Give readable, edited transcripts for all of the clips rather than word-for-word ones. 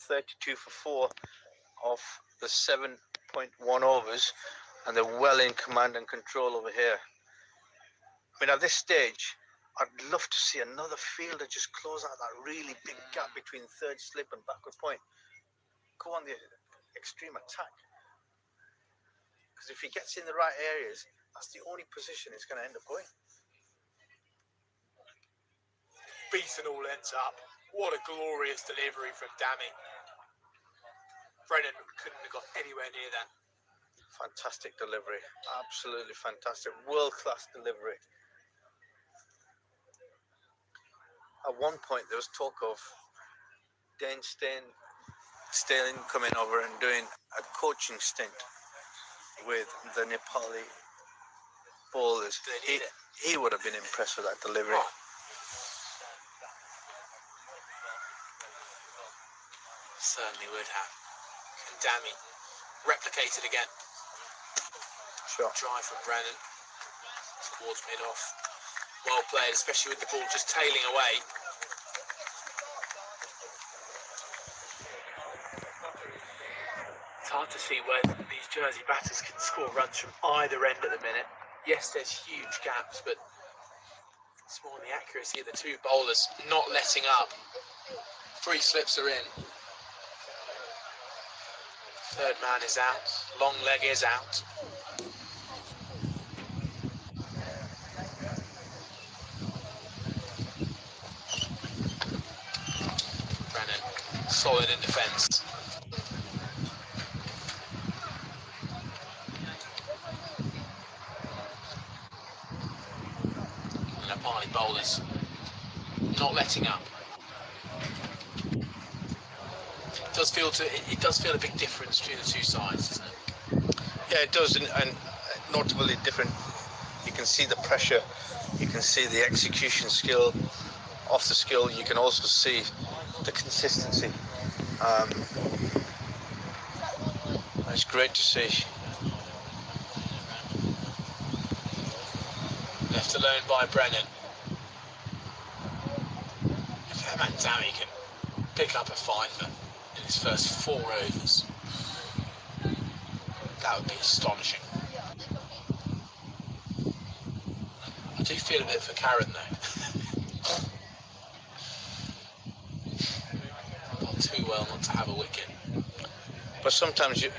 32 for 4 of the 7.1 overs, and they're well in command and control over here. I mean, at this stage, I'd love to see another fielder just close out that really big gap between third slip and backward point. Go on the extreme attack. Because if he gets in the right areas, that's the only position it's going to end up going. Beaten all ends up. What a glorious delivery from Dami. Brennan couldn't have got anywhere near that. Fantastic delivery. Absolutely fantastic. World-class delivery. At one point, there was talk of Dane Stalin coming over and doing a coaching stint with the Nepali bowlers. He would have been impressed with that delivery. Oh. Certainly would have. And Dami replicated again. Sure. Drive from Brennan towards mid-off. Well played, especially with the ball just tailing away. It's hard to see where these Jersey batters can score runs from either end at the minute. Yes, there's huge gaps, but it's more the accuracy of the two bowlers not letting up. 3 slips are in. Third man is out. Long leg is out. Brennan, solid in defence. Nepali bowlers not letting up. It does feel a big difference between the two sides, doesn't it? Yeah, it does, and notably different. You can see the pressure, you can see the execution skill, off the skill. You can also see the consistency. It's great to see. Left alone by Brennan. If Hemant Dami can pick up a fifer in his first 4 overs, that would be astonishing. I do feel a bit for Karen though. Not too well not to have a wicket. But sometimes you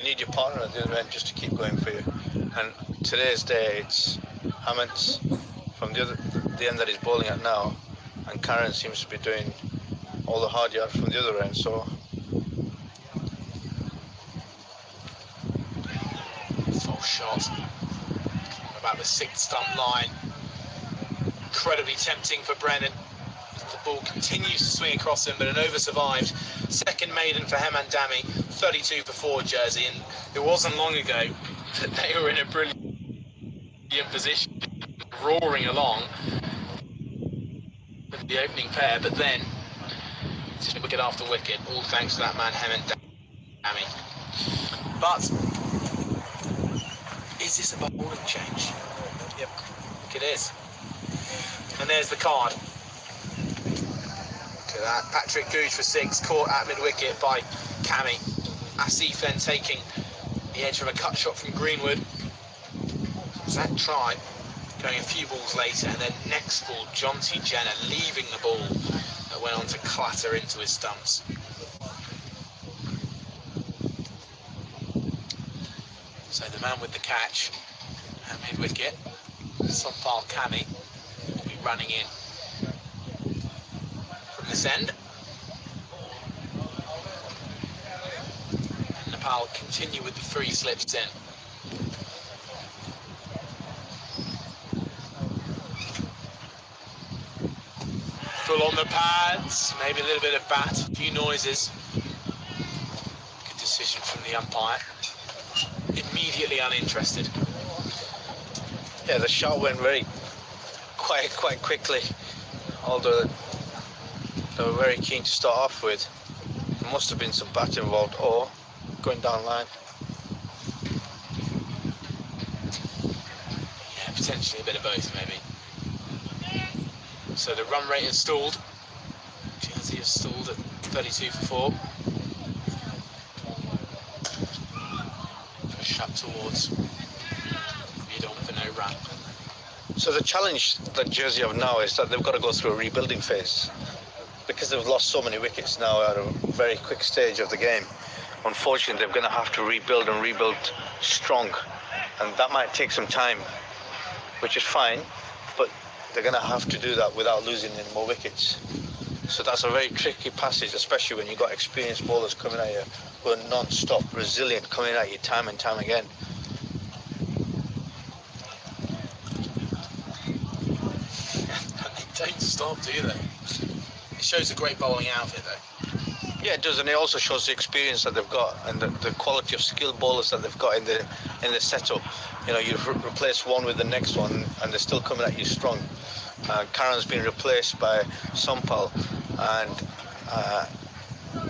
need your partner at the other end just to keep going for you. And today's day, it's Hemant's from the end that he's bowling at now, and Karen seems to be doing all the hard yards from the other end. So full shot about the 6th stump line. Incredibly tempting for Brennan. The ball continues to swing across him, but an over survived. Second maiden for Hemant Dami, 32 for 4 Jersey, and it wasn't long ago that they were in a brilliant position, roaring along with the opening pair, but then just wicket after wicket, all thanks to that man Hemant Dami. But is this a bowling change? Yep, I think it is. And there's the card. Look at that. Patrick Googe for 6, caught at mid-wicket by Cami. Asif then taking the edge of a cut shot from Greenwood. Zach Tribe going a few balls later, and then next ball, Jonty Jenner leaving the ball that went on to clatter into his stumps. So the man with the catch at mid-wicket, Sonpal Cami, will be running in from this end. And Nepal continue with the 3 slips in. Full on the pads, maybe a little bit of bat, a few noises. Good decision from the umpire. Immediately uninterested. yeah, the shot went quite quickly, although they were very keen to start off with. There must have been some bat involved or going down line. Yeah, potentially a bit of both maybe. So the run rate has stalled. Jersey has stalled at 32 for 4. Push up towards Bidon for no run. So the challenge that Jersey have now is that they've got to go through a rebuilding phase. Because they've lost so many wickets now at a very quick stage of the game, unfortunately they're going to have to rebuild and rebuild strong, and that might take some time, which is fine, but they're going to have to do that without losing any more wickets. So that's a very tricky passage, especially when you've got experienced bowlers coming at you who are non-stop, resilient, coming at you time and time again. They don't stop, do they? It shows a great bowling outfit, though. Yeah, it does, and it also shows the experience that they've got and the quality of skilled bowlers that they've got in the setup. You know, you replace one with the next one, and they're still coming at you strong. Karan's been replaced by Sompal, and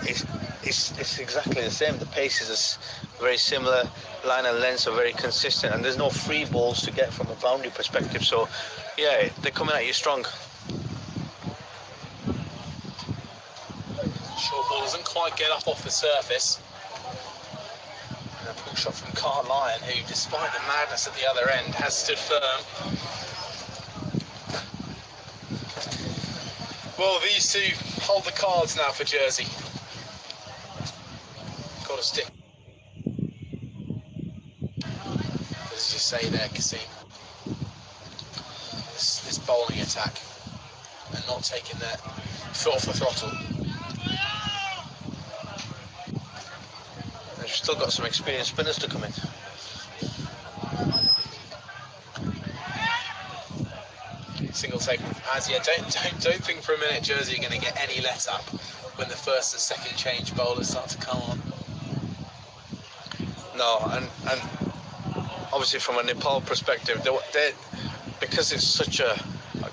it's exactly the same. The pace is very similar, line and lengths are very consistent, and there's no free balls to get from a boundary perspective. So, yeah, they're coming at you strong. Short ball doesn't quite get up off the surface. And a pull shot from Carl Lyon, who, despite the madness at the other end, has stood firm. Well, these two hold the cards now for Jersey. Got to stick. As you say there, Kasim, this bowling attack and not taking their foot off the throttle. They've still got some experienced spinners to come in. Single take from Azia. Don't think for a minute Jersey are going to get any let up when the first and second change bowlers start to come on. No, and obviously from a Nepal perspective, they because it's such a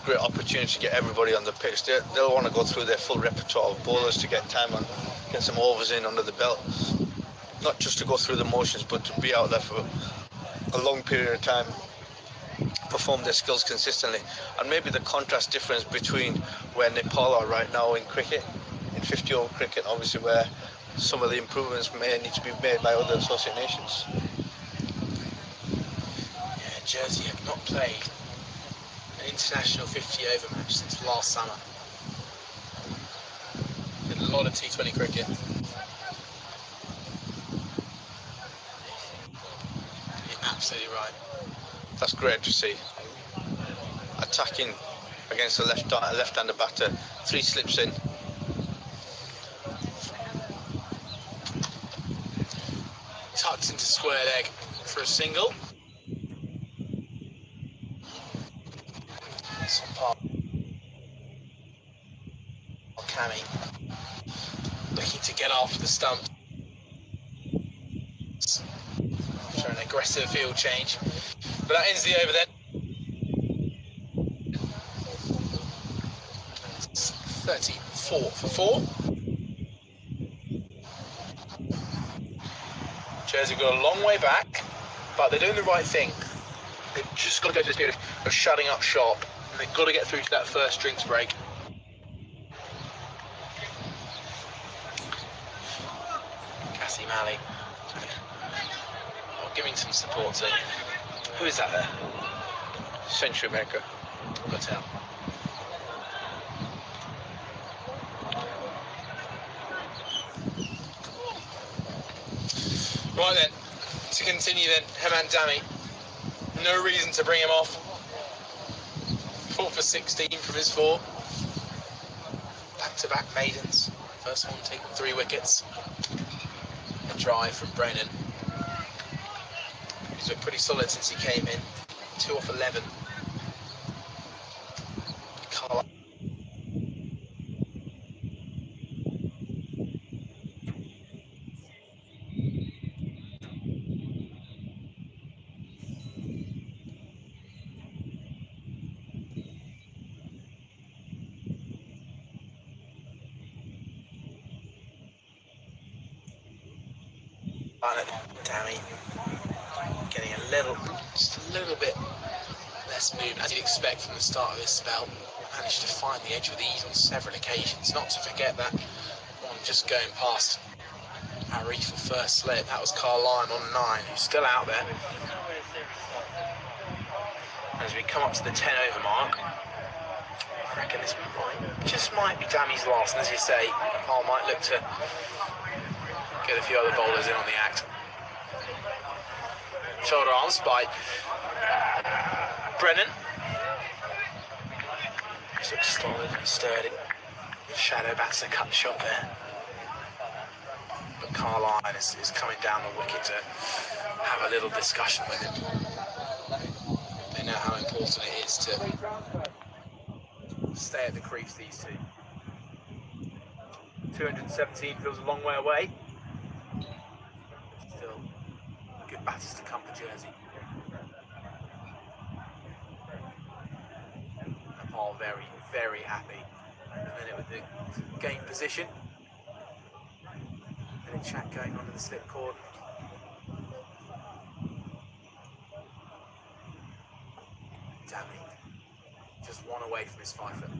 great opportunity to get everybody on the pitch, they'll want to go through their full repertoire of bowlers to get time on, get some overs in under the belt. Not just to go through the motions, but to be out there for a long period of time, perform their skills consistently. And maybe the contrast difference between where Nepal are right now in cricket, in 50-over cricket, obviously where some of the improvements may need to be made by other associate nations. Yeah, Jersey have not played an international 50-over match since last summer. Did a lot of T20 cricket. You're absolutely right. That's great to see. Attacking against a left-hander batter, 3 slips in. Tucked into square leg for a single. Cammy looking to get after the stump after an aggressive field change. But that ends the over then. 34 for 4. Jersey got a long way back, but they're doing the right thing. They've just got to go through this period of shutting up shop, and they've got to get through to that first drinks break. Cassie Malley. Oh, giving some support to. Who is that there? Century maker. Got out. Right then, to continue then, Hemant Dami. No reason to bring him off. 4 for 16 from his 4. Back-to-back maidens. First one taking 3 wickets. A drive from Brennan. He's been pretty solid since he came in. 2 off 11. Carl. Dammy getting just a little bit less movement, as you'd expect from the start of this spell. Managed to find the edge with ease on several occasions. Not to forget that one just going past Arif for first slip. That was Carline on 9, who's still out there. As we come up to the 10 over mark, I reckon this might be Dami's last, and as you say, Nepal might look to get a few other bowlers in on the act. Shoulder arms by Brennan. Just looks solid and sturdy. Shadow bats a cut shot there. But Carline is coming down the wicket to have a little discussion with him. They know how important it is to stay at the crease, these two. 217 feels a long way away. Still good batters to come for Jersey. Nepal very, very happy at the minute with the game position. Bit of chat going on in the slip cord. Dami just one away from his 5 foot.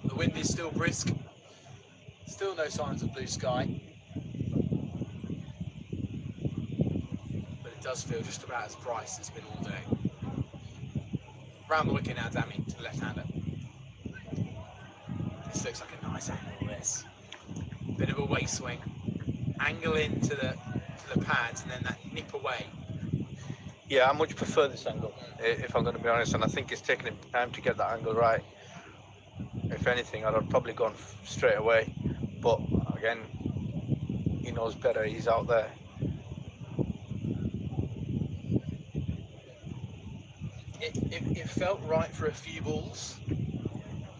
The wind is still brisk. Still no signs of blue sky. But it does feel just about as bright as it's been all day. Round the wicket now, Dami to the left-hander. This looks like a nice angle, this. Bit of a weight swing. Angle into the pads and then that nip away. Yeah, I much prefer this angle, if I'm going to be honest, and I think it's taken him time to get that angle right. If anything, I'd have probably gone straight away, but again, he knows better, he's out there. It felt right for a few balls,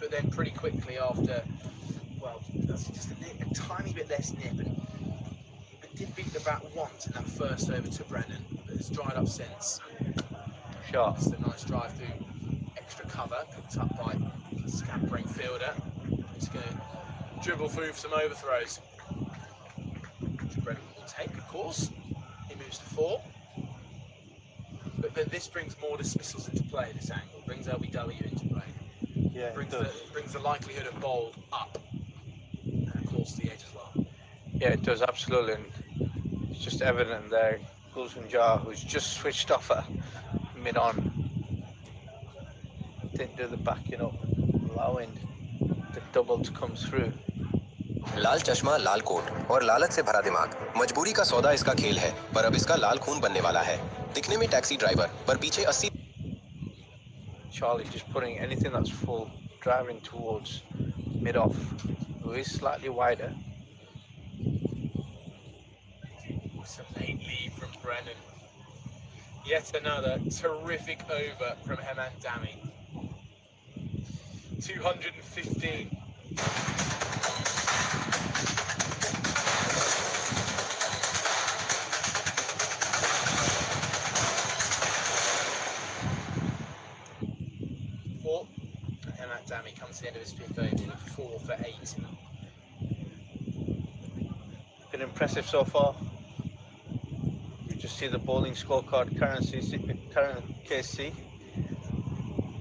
but then pretty quickly after, well, that's just a tiny bit less nip, and it did beat the bat once in that first over to Brennan, but it's dried up since. Sure. It's a nice drive through extra cover, picked up by a scampering fielder. He's going to dribble through some overthrows, which Brennan will take, of course. He moves to 4. But this brings more dismissals into play, this angle. Brings LBW into play. Yeah, brings the likelihood of bold up. And of course the edge as well. Yeah, it does, absolutely. And it's just evident there. Gulshan Jar, who's just switched off at mid-on, didn't do the backing up, allowing the double to come through. लाल चश्मा, लाल coat और लालच से भरा दिमाग, मजबूरी का सौदा इसका खेल है, पर अब इसका लाल खून बनने वाला है. दिखने में टैक्सी ड्राइवर, पर पीछे 80. Charlie just putting anything that's full, driving towards mid-off, who is slightly wider. It's a late lead from Brennan. Yet another terrific over from Hemant Dami. 215. Hemant Dami comes to the end of his 5th over with 4 for 8. Been impressive so far. You just see the bowling scorecard. Karen KC,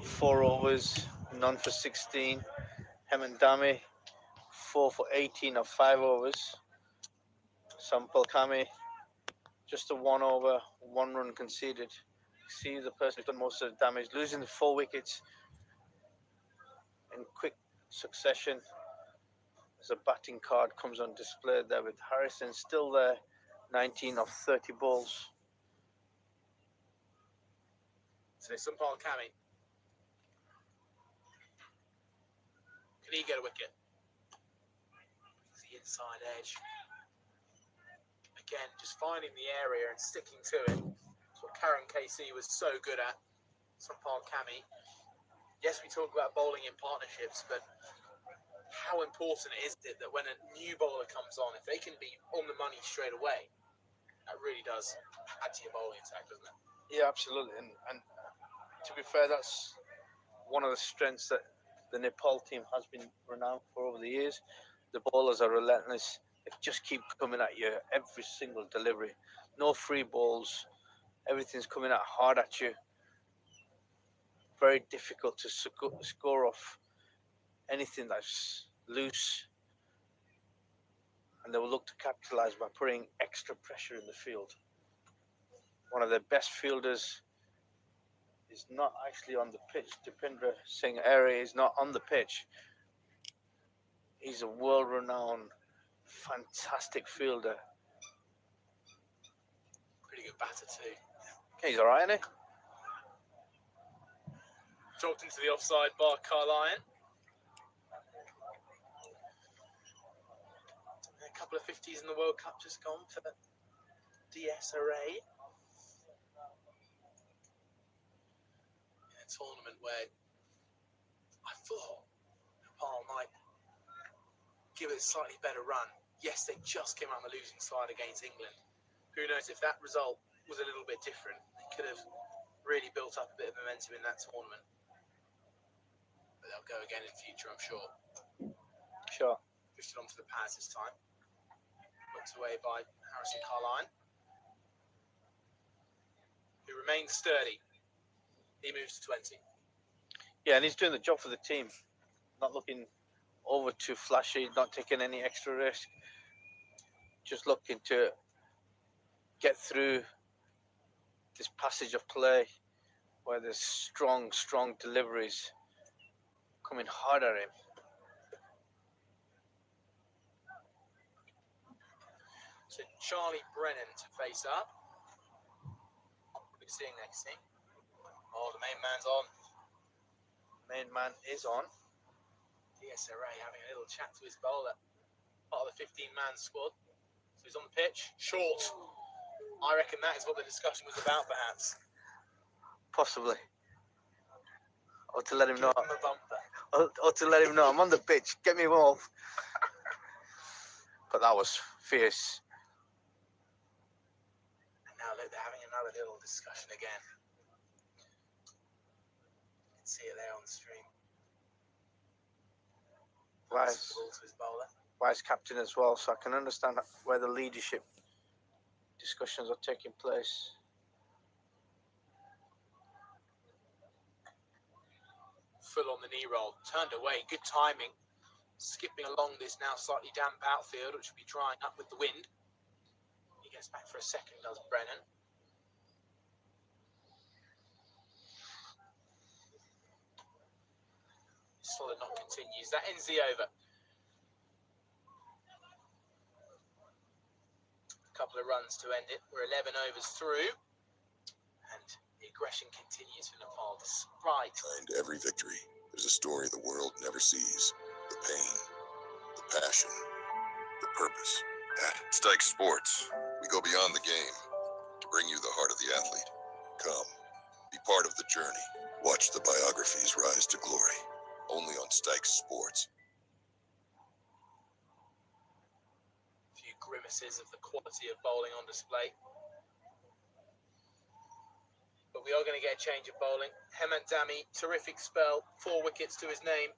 4 overs, none for 16. Hemant Dami, 4 for 18 of 5 overs. Sampal Kami, just a 1 over, 1 run conceded. See the person who's done most of the damage, losing the 4 wickets in quick succession. As a batting card comes on display there with Harrison still there, 19 of 30 balls. So Sampal Kami. Can he get a wicket? It's the inside edge. Again, just finding the area and sticking to it. That's what Karen KC was so good at. Sampal Kami. Yes, we talk about bowling in partnerships, but how important is it that when a new bowler comes on, if they can be on the money straight away, that really does add to your bowling attack, doesn't it? Yeah, absolutely. And to be fair, that's one of the strengths that the Nepal team has been renowned for over the years. The bowlers are relentless. They just keep coming at you every single delivery. No free balls. Everything's coming out hard at you. very difficult to score off anything that's loose, and they will look to capitalize by putting extra pressure in the field. One of their best fielders is not actually on the pitch. Dipendra Singh Area is not on the pitch. He's a world-renowned, fantastic fielder. Pretty good batter too. He's all right, isn't he? Dropped into the offside by Carlyon. A couple of 50s in the World Cup just gone for the DSRA. In a tournament where I thought Nepal might give it a slightly better run. Yes, they just came out on the losing side against England. Who knows if that result was a little bit different? They could have really built up a bit of momentum in that tournament. But they'll go again in future, I'm sure. Sure. Pushed it onto the pads this time. Put away by Harrison Carlyon, who remains sturdy. He moves to 20. Yeah, and he's doing the job for the team. Not looking over too flashy, not taking any extra risk. Just looking to get through this passage of play where there's strong deliveries coming hard at him. So Charlie Brennan to face up. We're seeing next thing. Oh, the main man's on. Main man is on. DSRA having a little chat to his bowler. Part of the 15-man squad. So he's on the pitch. Short. I reckon that is what the discussion was about, perhaps. Possibly. Or to let him know. Give him a bumper. Or to let him know I'm on the pitch. Get me off. But that was fierce. And now look, they're having another little discussion again. You can see it there on the stream. Wise, Ball to his bowler. wise captain as well, so I can understand where the leadership discussions are taking place. Full on the knee roll, turned away, good timing. Skipping along this now slightly damp outfield, which will be drying up with the wind. He gets back for a second, does Brennan. Solid knock continues. That ends the over. A couple of runs to end it. We're 11 overs through. And the aggression continues for Nepal despite. Behind every victory, there's a story the world never sees. The pain, the passion, the purpose. At Stike Sports, we go beyond the game to bring you the heart of the athlete. Come, be part of the journey. Watch the biographies rise to glory. Only on Stike Sports. A few grimaces of the quality of bowling on display. But we are going to get a change of bowling. Hemant Dami, terrific spell, 4 wickets to his name.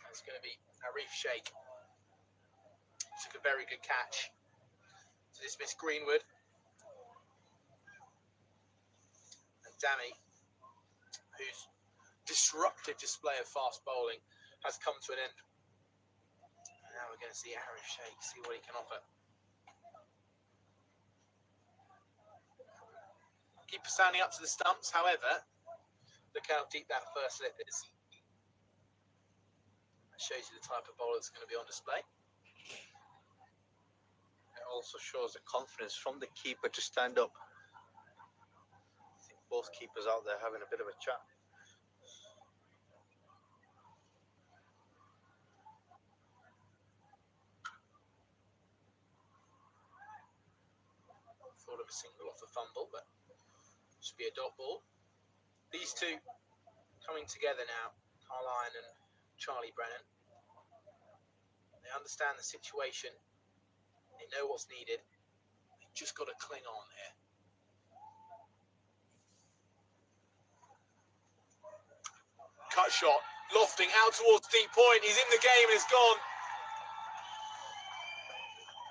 It's going to be Arif Sheikh. Took a very good catch to dismiss Greenwood. And Dami, whose disruptive display of fast bowling has come to an end. And now we're going to see Arif Sheikh, see what he can offer. Keeper standing up to the stumps, however, look how deep that first slip is. That shows you the type of bowler that's going to be on display. It also shows the confidence from the keeper to stand up. I think both keepers out there having a bit of a chat. Thought of a single off the fumble, but should be a dot ball. These two coming together now, Carlyon and Charlie Brennan. They understand the situation. They know what's needed. They've just got to cling on here. Cut shot, lofting out towards deep point. He's in the game and it's gone.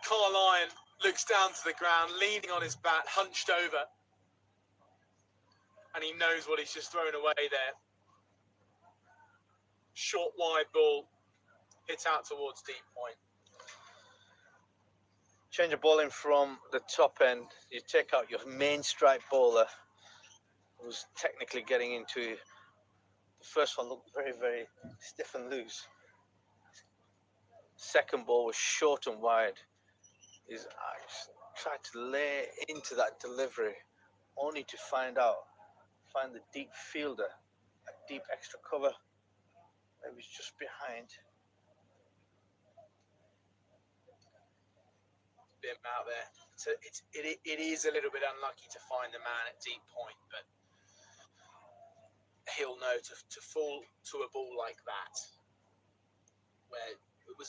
Carlyon looks down to the ground, leaning on his bat, hunched over. and he knows what he's just thrown away there. Short, wide ball, hit out towards deep point. Change the ball in from the top end. You take out your main strike bowler, who's technically getting into. The first one looked very, very stiff and loose. Second ball was short and wide. He's tried to lay into that delivery, only to find the deep fielder, a deep extra cover. It was just behind. Bit out there. So it is a little bit unlucky to find the man at deep point, but he'll know to fall to a ball like that, where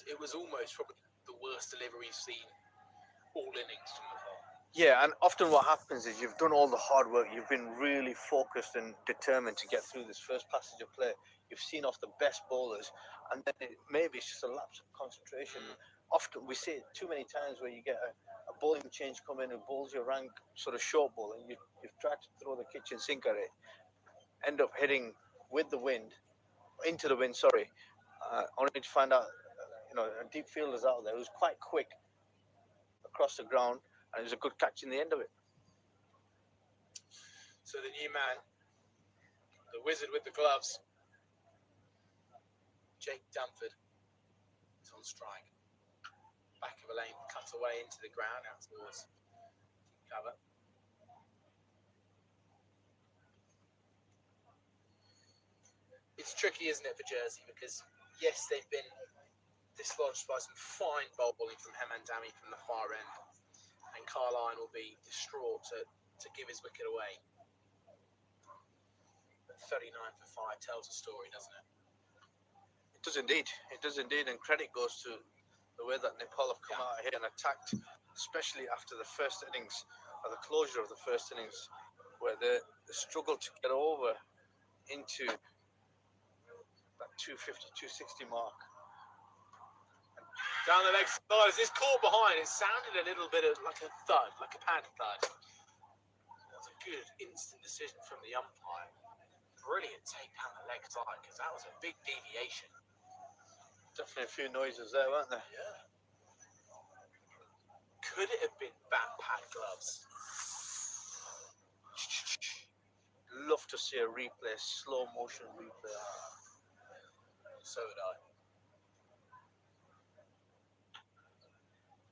it was almost probably the worst delivery you've seen all innings from Nepal. Yeah, and often what happens is you've done all the hard work, you've been really focused and determined to get through this first passage of play. You've seen off the best bowlers, and then maybe it's just a lapse of concentration. Often we see it too many times where you get a bowling change come in who bowls your rank sort of short ball, and you've tried to throw the kitchen sink at it, end up hitting with the wind, into the wind, sorry, only to find out, a deep fielder's out there who's quite quick across the ground, and it was a good catch in the end of it. So the new man, the wizard with the gloves, Jake Dunford, is on strike. Back of a lane, cut away into the ground, out towards cover. It's tricky, isn't it, for Jersey? Because, yes, they've been dislodged by some fine bowling from Hemandami from the far end. And Carline will be distraught to give his wicket away. But 39 for 5 tells a story, doesn't it? It does indeed. It does indeed. And credit goes to the way that Nepal have come out here and attacked, especially after the first innings, or the closure of the first innings, where they struggled to get over into that 250, 260 mark. Down the leg side, as this caught behind, it sounded a little bit like a thud, like a pad thud. That was a good instant decision from the umpire. Brilliant take down the leg side, because that was a big deviation. Definitely a few noises there, weren't there? Yeah. Could it have been bat pad gloves? Love to see a replay, slow motion replay. So would I.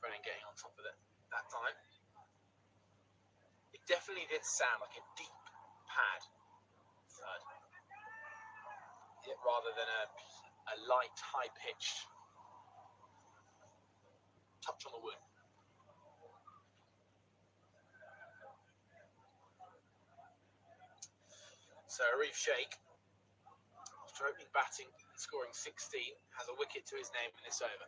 Brennan getting on top of it that time. It definitely did sound like a deep pad thud, rather than a light, high-pitched touch on the wood. So Arif Sheikh, after opening batting and scoring 16, has a wicket to his name in this over.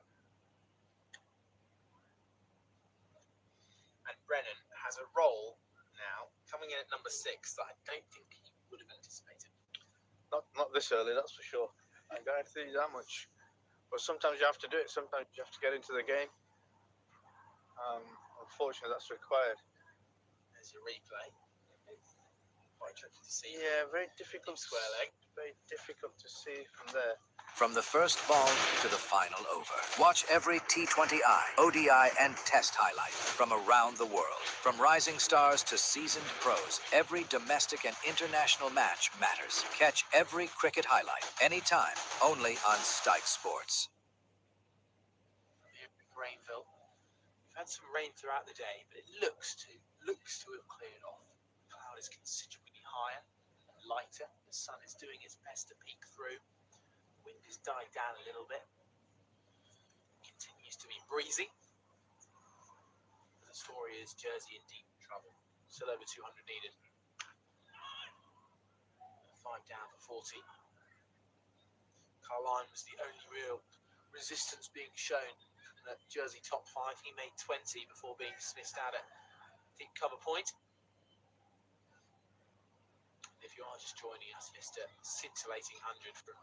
And Brennan has a role now, coming in at number 6, that I don't think he would have anticipated. Not this early, that's for sure. I guarantee you that much. But sometimes you have to do it. Sometimes you have to get into the game. Unfortunately, that's required. There's your replay. Quite tricky to see. Yeah, very difficult. Square leg. Very difficult to see from there. From the first ball to the final over. Watch every T20I, ODI, and Test highlight from around the world. From rising stars to seasoned pros, every domestic and international match matters. Catch every cricket highlight, anytime, only on Stike Sports. Rainville. We've had some rain throughout the day, but it looks to have cleared off. The cloud is considerably higher and lighter. The sun is doing its best to peek through. Wind has died down a little bit. Continues to be breezy. The story is Jersey in deep trouble. Still over 200 needed. 5 down for 40. Carline was the only real resistance being shown in that Jersey top 5. He made 20 before being dismissed out at deep cover point. If you are just joining us, just a scintillating 100 from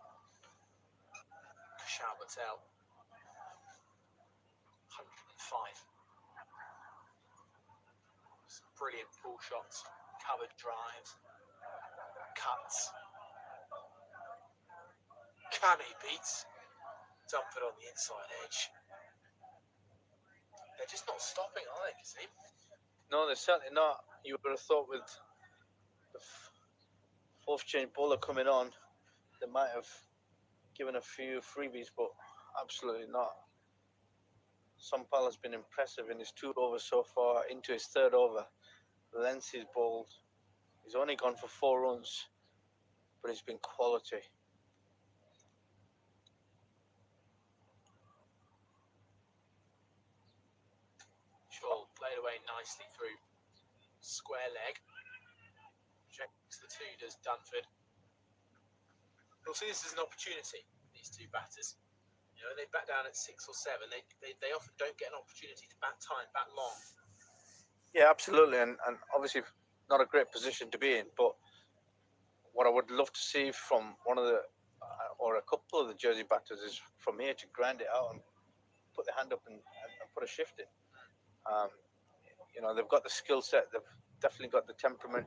Kushal Patel. 105. Some brilliant pull shots, covered drives. Cuts. Can he beats Dunford on the inside edge? They're just not stopping, are they, Kasim? No, they're certainly not. You would have thought with the fourth change bowler coming on, they might have given a few freebies, but absolutely not. Sampal has been impressive in his 2 overs so far, into his 3rd over. The length he's bowled, he's only gone for 4 runs, but it's been quality. Shaw played away nicely through square leg. Rejects the 2, does Dunford. We'll see this as an opportunity, these 2 batters. You know, they bat down at 6 or 7. They often don't get an opportunity to bat time, bat long. Yeah, absolutely, and obviously not a great position to be in, but what I would love to see from one of the, or a couple of the Jersey batters is from here to grind it out and put the hand up and put a shift in. You know, they've got the skill set, they've definitely got the temperament.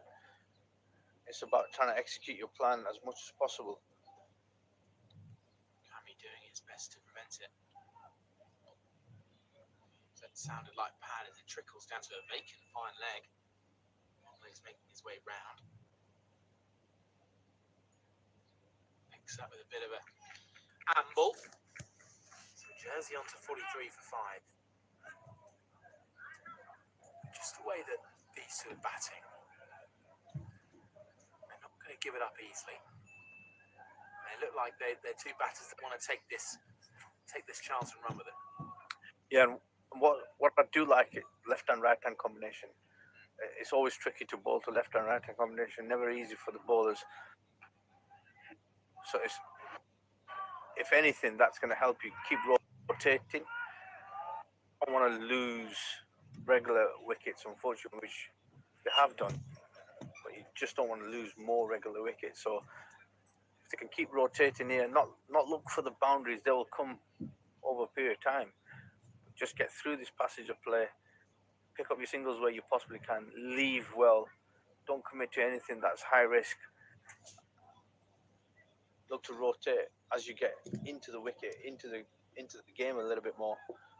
It's about trying to execute your plan as much as possible. Kami doing his best to prevent it. So it sounded like pad as it trickles down to a vacant fine leg. He's making his way round. Picks up with a bit of a amble. So Jersey on to 43 for 5. Just the way that these 2 are batting, they're not going to give it up easily. They look like they're 2 batters that want to take this chance and run with it. Yeah, and what I do like it, left and right hand combination. It's always tricky to bowl to left and right hand combination. Never easy for the bowlers. So it's, if anything, that's going to help you keep rotating. I don't want to lose regular wickets, unfortunately, which they have done, but you just don't want to lose more regular wickets. So if they can keep rotating here, not look for the boundaries, they will come over a period of time. Just get through this passage of play, pick up your singles where you possibly can, leave well, don't commit to anything that's high risk. Look to rotate as you get into the wicket, into the game a little bit more.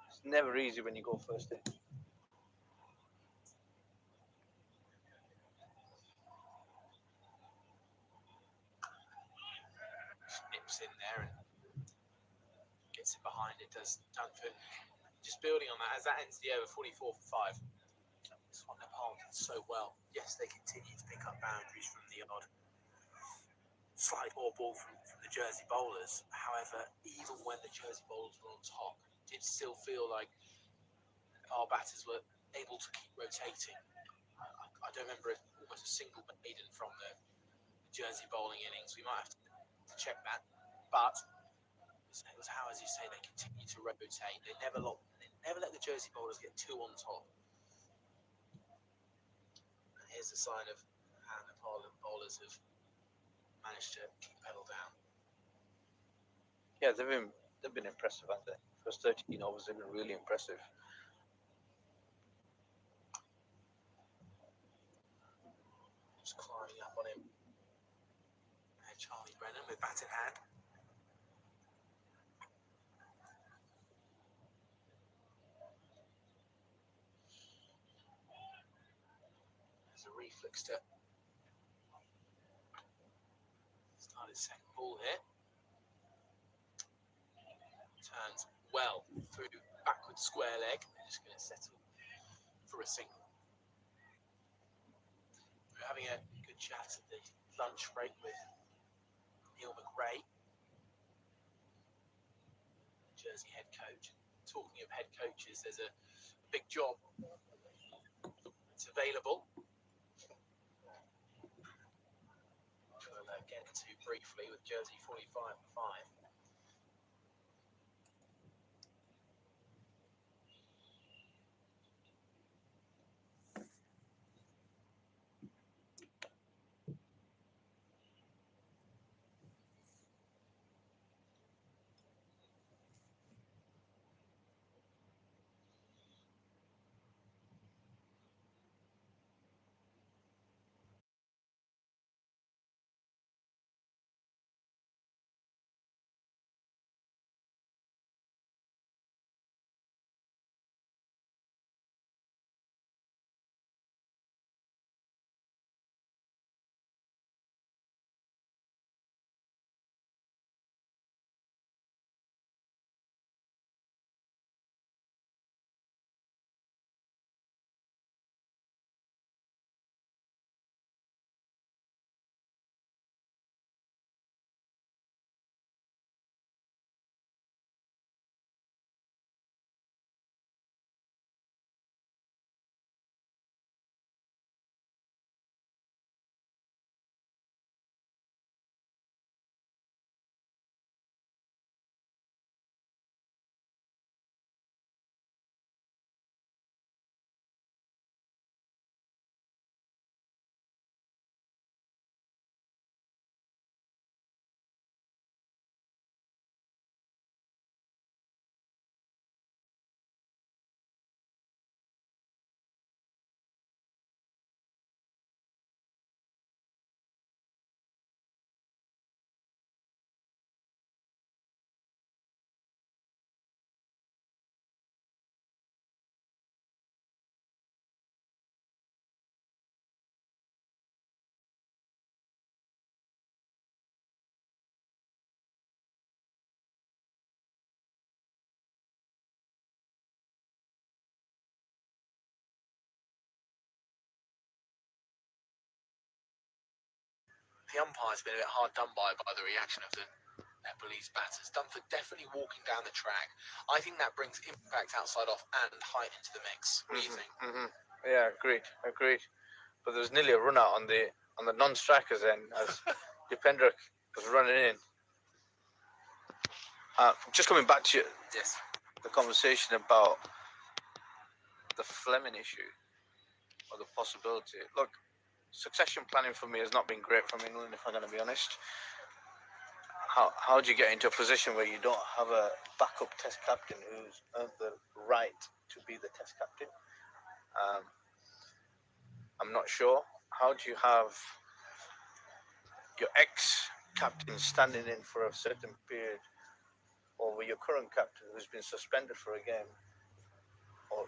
It's never easy when you go first in. Nips in there and gets it behind it, does Dunford. Just building on that, as that ends the over, 44 for 5. This one Nepal did so well. Yes, they continue to pick up boundaries from the odd slide or ball from the Jersey bowlers. However, even when the Jersey bowlers were on top, it did still feel like our batters were able to keep rotating. I don't remember almost a single maiden from the Jersey bowling innings. We might have to check that. But it was how, as you say, they continue to rotate. They never let the Jersey bowlers get 2 on top. And here's a sign of how Nepal bowlers have managed to keep pedal down. Yeah, they've been impressive, haven't they? First 13 overs, they've been really impressive. Just climbing up on him. And Charlie Brennan with bat in hand. There's a reflex to start his second ball here. Turns well through backward square leg. They're just going to settle for a single. We're having a good chat at the lunch break with Neil McRae, Jersey head coach. Talking of head coaches, there's a big job that's available. We'll get to briefly with Jersey 45 for 5. the umpire's been a bit hard done by the reaction of the Nepalese batters. Done for definitely walking down the track. I think that brings impact outside off and height into the mix. What do you think? Yeah, agreed. But there was nearly a run out on the non-strikers end as Dipendra was running in. Just coming back to Yes. the conversation about the Fleming issue or the possibility. Look, succession planning for me has not been great from England, if I'm going to be honest. How do you get into a position where you don't have a backup test captain who's earned the right to be the test captain? I'm not sure. How do you have your ex-captain standing in for a certain period over your current captain who's been suspended for a game or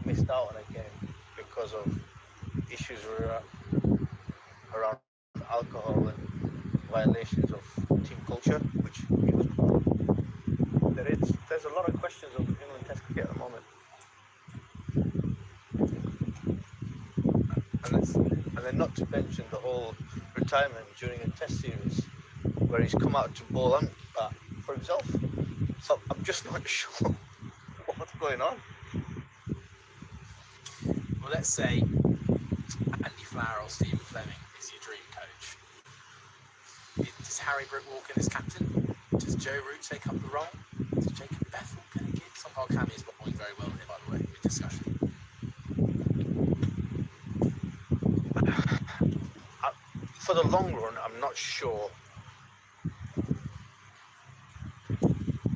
missed out on a game because of issues around alcohol and violations of team culture, which he was part of? There's a lot of questions of England Test cricket at the moment. And then not to mention the whole retirement during a Test series where he's come out to bowl and bat for himself. So I'm just not sure what's going on. Well, let's say Andy Flower or Stephen Fleming is your dream coach. Does Harry Brook walk in as captain? Does Joe Root take up the role? Does Jacob Bethel get a gig? Somehow Cammy is bowling very well here, by the way, with discussion. For the long run, I'm not sure.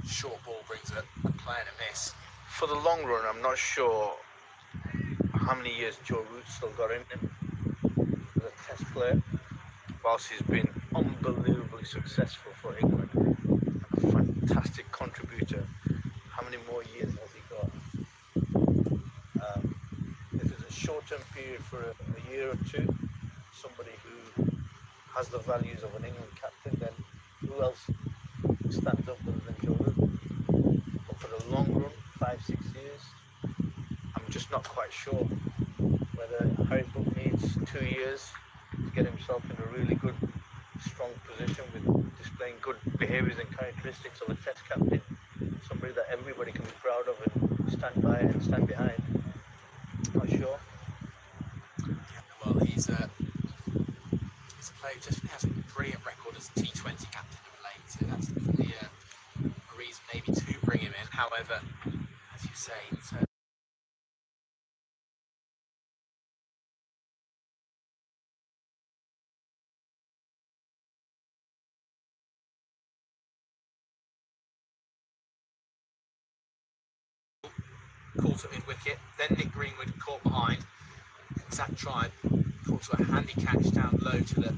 Short ball brings a play and a miss. For the long run, I'm not sure how many years Joe Root still got in him as a Test player. Whilst he's been unbelievably successful for England, a fantastic contributor, how many more years has he got? If it's a short-term period for a year or two, somebody who has the values of an England captain, then who else stands up other than Joe Root? But for the long run, 5-6 years, I'm just not quite sure whether Harry Brook needs 2 years to get himself in a really good, strong position with displaying good behaviours and characteristics of a Test captain, somebody that everybody can be proud of and stand by and stand behind. Not sure. Well, he's a player who just has a brilliant record as a T20 captain of late, so that's definitely a reason maybe to bring him in. However, as you say, it's caught to mid-wicket, then Nick Greenwood caught behind, Zach Tribe caught to a handy catch down low to the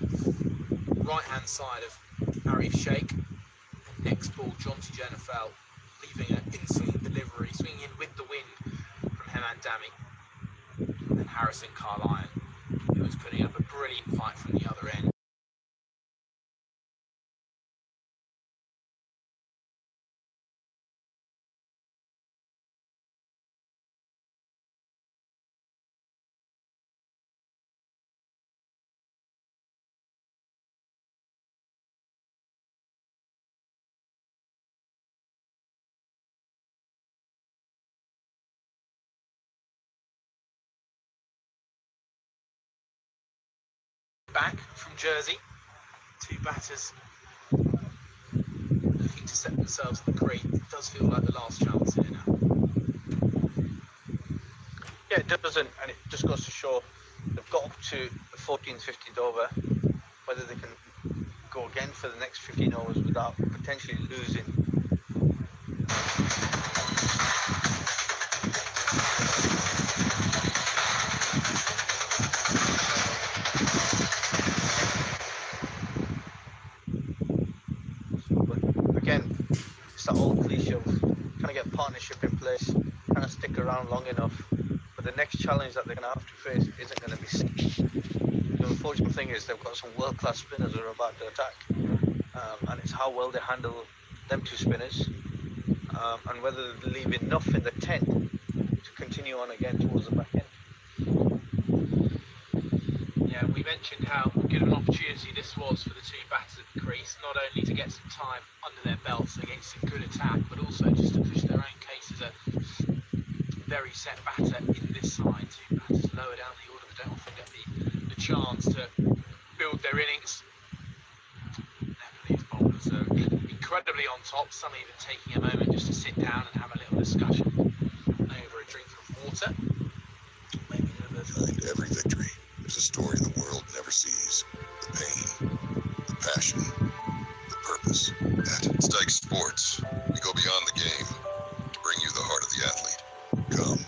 right-hand side of Arif Sheikh. And next ball, Jonty Jenner fell, leaving an insolent delivery, swinging in with the wind from Heman Dami. And then Harrison Carlyon, who was putting up a brilliant fight from the other end. Back from Jersey, two batters looking to set themselves in the crease. It does feel like the last chance here now. Yeah, it doesn't, and it just goes to show they've got up to the 14th, 15th over, whether they can go again for the next 15 overs without potentially losing. But again, it's that old cliche of trying to get partnership in place, trying to stick around long enough. But the next challenge that they're going to have to face isn't going to be simple. The unfortunate thing is they've got some world-class spinners who are about to attack, and it's how well they handle them two spinners, and whether they leave enough in the tent to continue on again towards the back end. Yeah, Yeah, we mentioned how good of an opportunity this was for the two batters at the crease, not only to get some time under their belts against a good attack, but also just to push their own case as a very set batter in this side. Two batters lower down the order that don't often get the chance to build their innings. Nepalese bowlers are incredibly on top, some even taking a moment just to sit down and have a little discussion over a drink of water. Maybe a little bit. Behind every victory, there's a story the world never sees. The pain, the passion, the purpose. At Stike Sports, we go beyond the game to bring you the heart of the athlete. Come,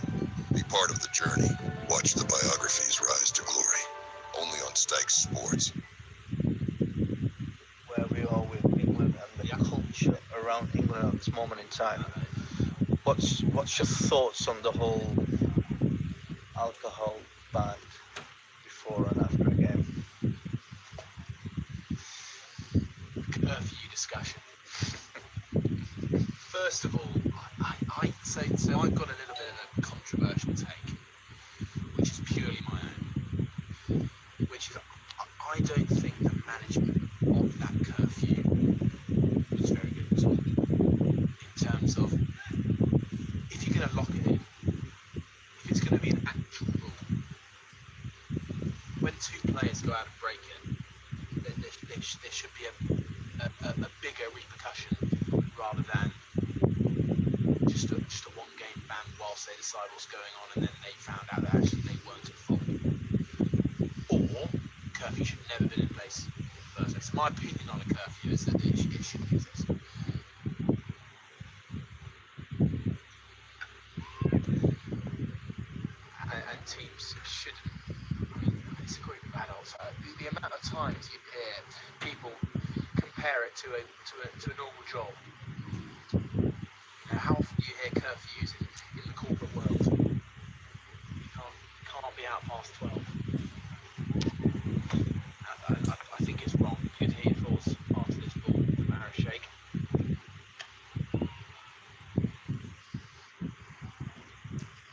be part of the journey. Watch the biographies rise to glory. Only on Stike Sports. Where we are with England and the culture around England at this moment in time. What's your thoughts on the whole alcohol ban before and after a game? Curfew discussion. First of all, so I've got a little bit of a controversial take, which is purely my own. Which is, I don't think the management of that curfew was very good at all. In terms of, if you're going to lock it in, if it's going to be an actual rule, when two players go out and break it, there should be a bigger repercussion rather than just a one game ban whilst they decide what's going on and then they found out that actually they weren't at fault. Or curfew should have never been in place in the first place. My opinion on a curfew is that it shouldn't exist. And teams shouldn't. I mean, it's a group of adults. The amount of times you hear people compare it to a normal job. You know, how often do you hear curfews in the corporate world? You can't be out past 12. I think it's wrong. You could hear your thoughts after this ball from Aaron Shake.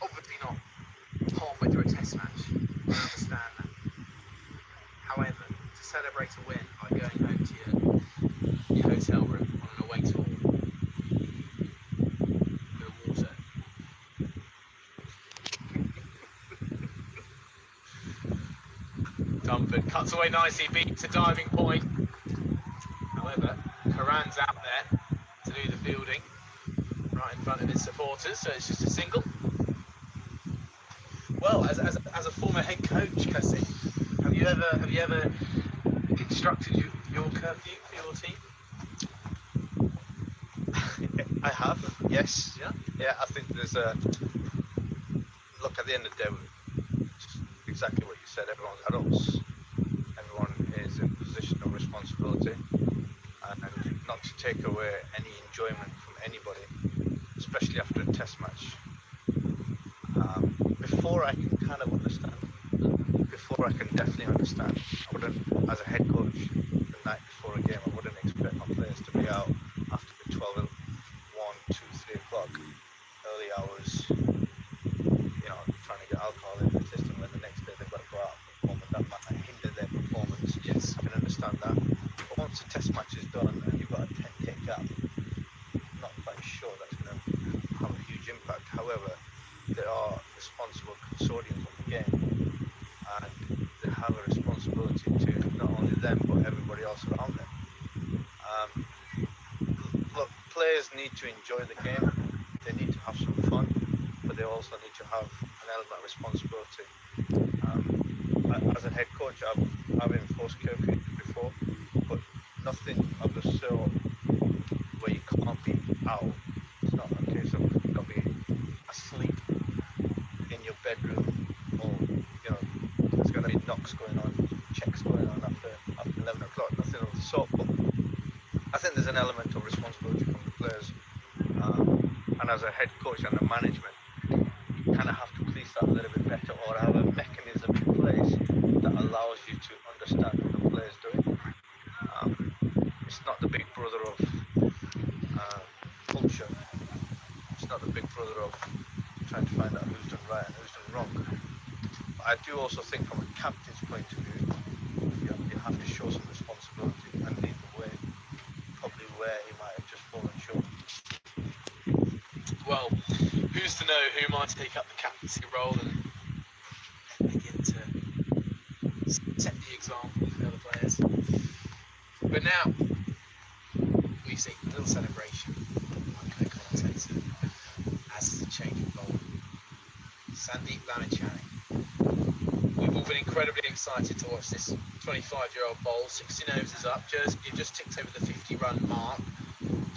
Obviously not halfway through a test match. I understand that. However, to celebrate a win by going home to your hotel room on an away tour with a water. Dunford cuts away nicely, beats a diving point. However, Karan's out there to do the fielding, right in front of his supporters, so it's just a single. Well, as a former head coach, Cassie, have you ever instructed your curfew for your team? I have, yes. Yeah. I think there's a look at the end of the day. Exactly what you said. Everyone's adults. Everyone is in a position of responsibility, and not to take away any enjoyment from anybody, especially after a test match. Before I can kind of understand. Before I can definitely understand. I wouldn't, as a head coach, the night before a game, I wouldn't expect my players to be out after the 12, 1, 2, 3 o'clock, early hours, trying to get alcohol in the system, and the next day they've got to go out and perform, and that might hinder their performance. Yes. I can understand that. But once the test match is done and you've got a 10-day gap, I'm not quite sure that's going to have a huge impact. However, there are responsible consortiums of the game, and they have a responsibility to not only them but everybody else around them. Look, players need to enjoy the game. They need to have some fun, but they also need to have an element of responsibility. As a head coach, I've enforced curfew before, but nothing of the sort where you can't be out. It's not a case of you've got to be asleep in your bedroom, or there's going to be knocks going on, checks going on after 11 o'clock. Nothing of the sort. But I think there's an element of responsibility from the players, and as a head coach and the management, you kind of have to police that a little bit better, or have a mechanism in place that allows you to understand what the players doing. It's not the big brother of culture. It's not the big brother of trying to find out who's done right and who's done wrong. But I do also think from a captain's point of view, you have to show some responsibility and lead the way, probably where he might have just fallen short. Well, who's to know who might take up the captaincy role and begin to set the example for the other players. But now, we see a little celebration, like the commentator, as the change of goal. Sandeep Lamichhane. We've all been incredibly excited to watch this 25-year-old bowl. 16 overs is up. Jersey have just ticked over the 50-run mark.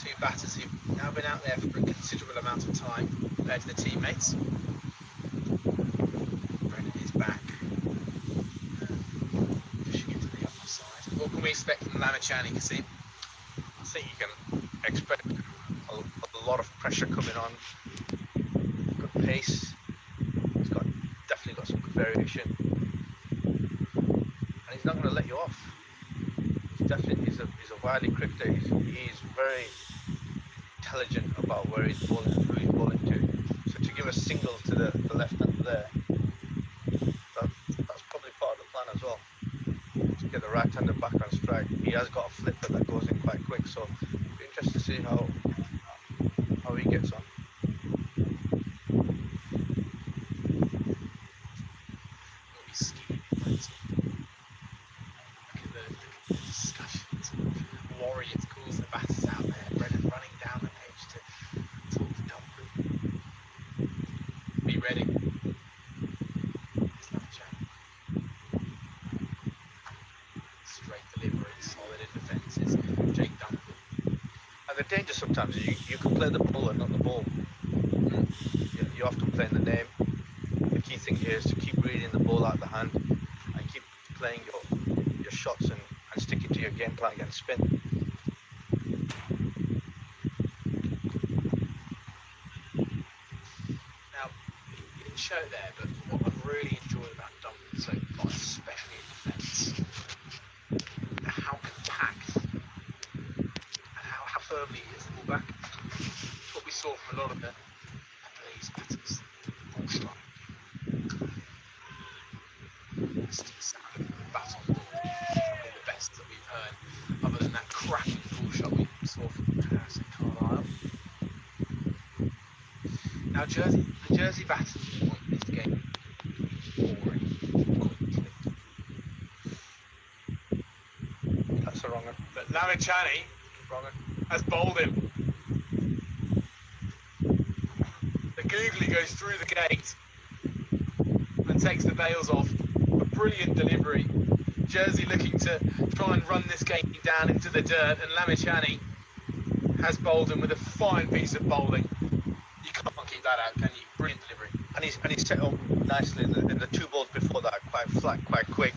Two batters who've now been out there for a considerable amount of time compared to their teammates. Brendan is back, pushing it to the upper side. What can we expect from Lamichhane, Kasim? I think you can expect a lot of pressure coming on. Good pace. He's definitely got some good variation, and he's not going to let you off. He's a wily cricketer. He's very intelligent about where he's bowling, who he's bowling to. So to give a single to the left-hander there, that's probably part of the plan as well. To get the right-hander back on strike. He has got a flipper that goes in quite quick, so it'll be interesting to see how he gets on. Will be scheming plenty. Look at the discussions. Warriors calls the batters out there. Brennan running down the pitch to talk to Duncan. Be ready. It's Lamichhane. Straight delivery, solid in defences. Jake Duncan. And the danger sometimes is you can play the ball and not the ball. You're often playing the name. The key thing here is to keep reading the ball out of the hand and keep playing your shots and sticking to your game plan against spin. Now, you didn't show it there, but what I've really enjoyed about Duncan so far, especially in defence, how compact and how firmly he is the ball back. What we saw from a lot of the Nepalese batters, ball strike. This is the sound of the bat on ball, probably the best that we've heard, other than that cracking ball shot we saw from Harrison Carlisle. Now, the Jersey batters want this game boring quickly. That's a wrong one. But Lamichhane has bowled him. The googly goes through the gate and takes the bails off. A brilliant delivery. Jersey looking to try and run this game down into the dirt, and Lamichhane has bowled him with a fine piece of bowling. You can't keep that out, can you? Brilliant delivery. And he's set up nicely in the two balls before that, quite flat, quite quick,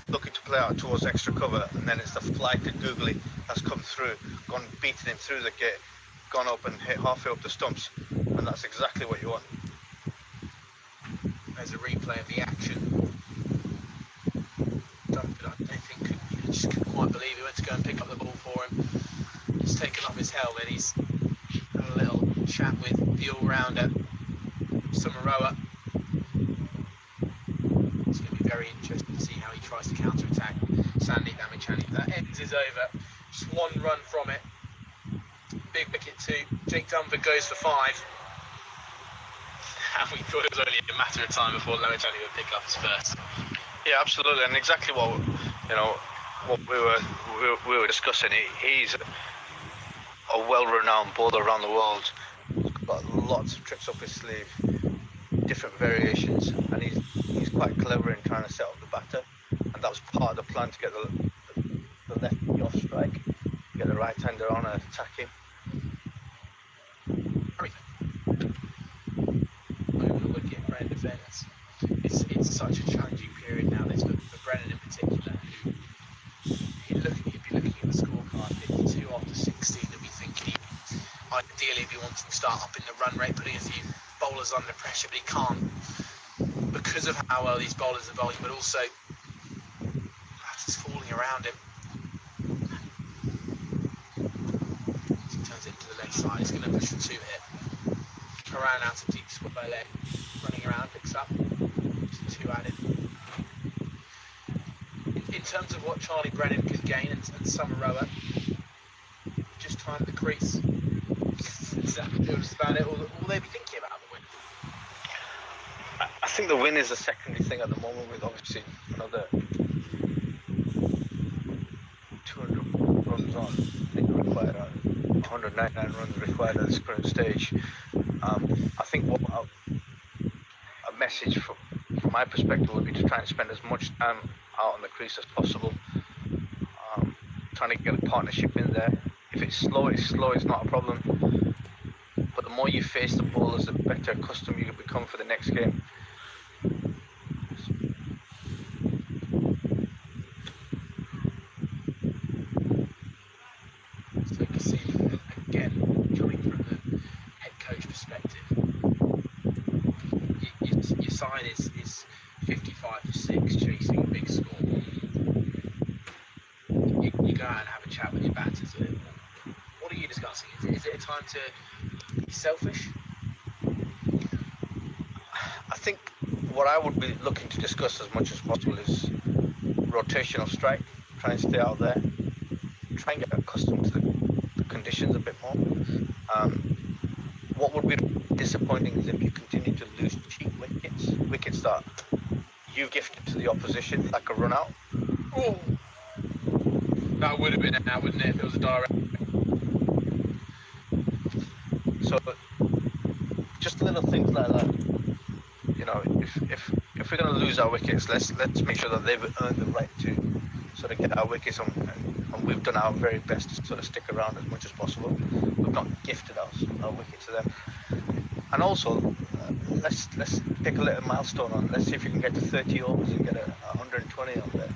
looking to play out towards extra cover, and then it's the flighted googly that's come through, gone beating him through the gate, gone up and hit halfway up the stumps, and that's exactly what you want. There's a replay of the action. Duncan, I don't think, he just couldn't quite believe he went to go and pick up the ball for him. He's taken off his helmet. He's had a little chat with the all-rounder, Summeroa. It's going to be very interesting to see how he tries to counter-attack Sandeep Lamichhane. That ends is over. Just one run from it. Big wicket too. Jake Dunford goes for 5. And we thought it was only a matter of time before Lamichhane would pick up his first. Yeah, absolutely, and exactly what we were discussing. He's a well-renowned bowler around the world. He's got lots of tricks up his sleeve, different variations, and he's quite clever in trying to set up the batter. And that was part of the plan, to get the lefty off strike, get the right-hander on and attack him. Over the wicket, Brennan defence. It's such a challenging period now. This for Brennan in particular, who he'd be looking at the scorecard, 52 after 16, and be thinking ideally be wanting to start up in the run rate, putting a few bowlers under pressure, but he can't because of how well these bowlers are bowling, but also batters falling around him. As he turns it into the leg side, he's going to push for 2 here. Around out to deep square leg, running around, picks up, 2 added. In terms of what Charlie Brennan could gain and Samaroa, just time the crease. Is that about it? All they be thinking about the win? I think the win is a secondary thing at the moment, with obviously another 200 runs on. I think required 199 runs required at this current stage. I think what a message from my perspective would be to try and spend as much time out on the crease as possible. Trying to get a partnership in there. If it's slow, it's slow. It's not a problem. But the more you face the bowlers, the better accustomed you become for the next game. So you can see, again, coming from the head coach perspective, your side is 55 for 6, chasing a big score. You go out and have a chat with your batters. What are you discussing? Is it a time to be selfish? I think what I would be looking to discuss as much as possible is rotational strike. Try and stay out there. Try and get accustomed to the conditions a bit more. What would be disappointing is if you continue to lose cheap wickets that you gifted to the opposition, like a run out. Oh, that would have been it now, wouldn't it, if it was a direct? So just little things like that. You know, if we're going to lose our wickets, let's make sure that they've earned the right to sort of get our wickets on, and we've done our very best to sort of stick around as much as possible. We've not gifted our wickets to them. And also, let's take a little milestone on. Let's see if we can get to 30 overs and get 120 on there.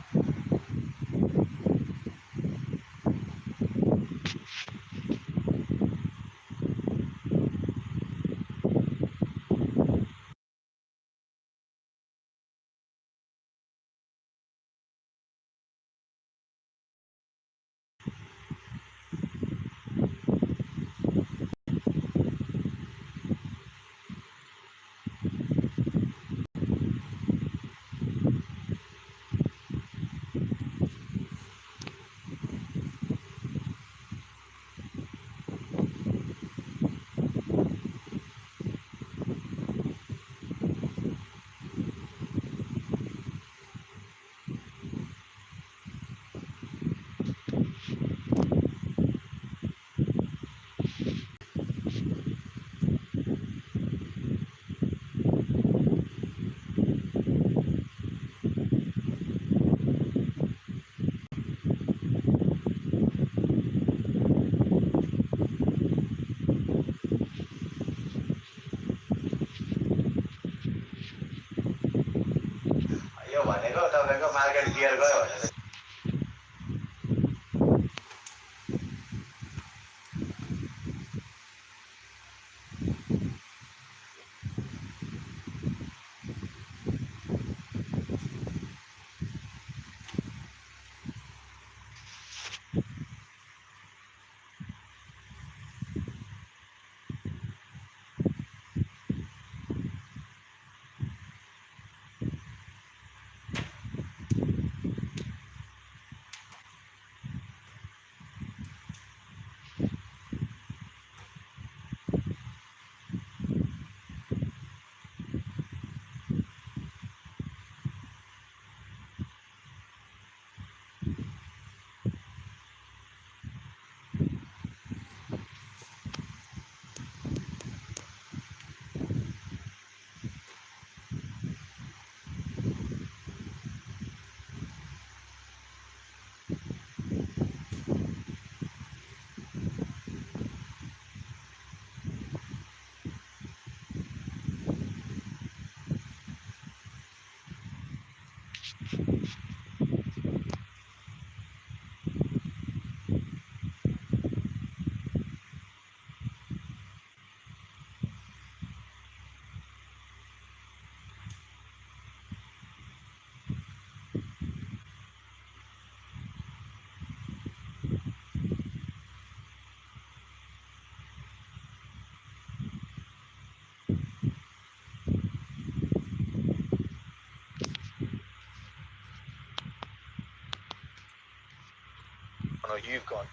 you've gone,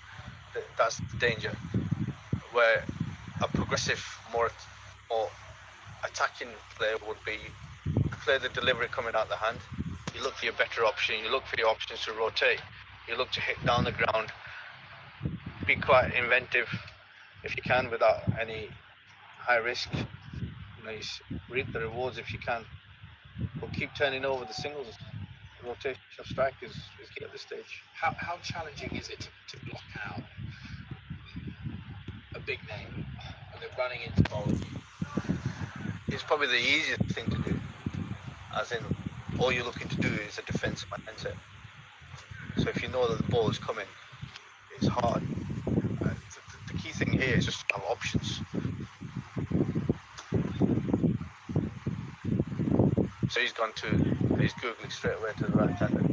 that's the danger. Where a progressive, more attacking player would be play the delivery coming out the hand. You look for your better option. You look for your options to rotate. You look to hit down the ground. Be quite inventive if you can without any high risk. You reap the rewards if you can. But keep turning over the singles. Rotation of strike is key at this stage. How challenging is it to block out a big name and they're running into bowling? It's probably the easiest thing to do. As in, all you're looking to do is a defensive mindset. So if you know that the ball is coming, it's hard. The key thing here is just to have options. So he's googling straight away to the right hander.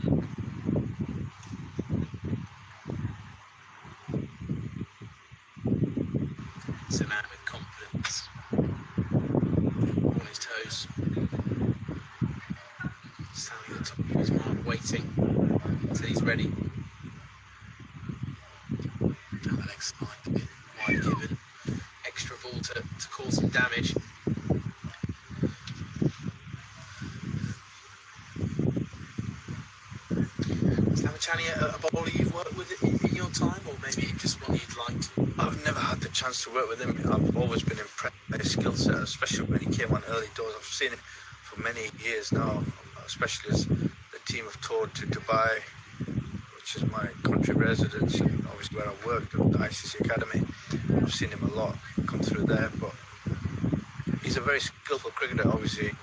It's a man with confidence on his toes, standing at the top of his mark, waiting until he's ready. Now the leg side a bit wide given, extra ball to cause some damage. Chani, a bowler you've worked with in your time, or maybe just one you'd like to? I've never had the chance to work with him. I've always been impressed by his skill set, especially when he came on early doors. I've seen him for many years now, especially as the team have toured to Dubai, which is my country residence, and obviously where I worked at the ICC Academy. I've seen him a lot come through there, but he's a very skillful cricketer. Obviously,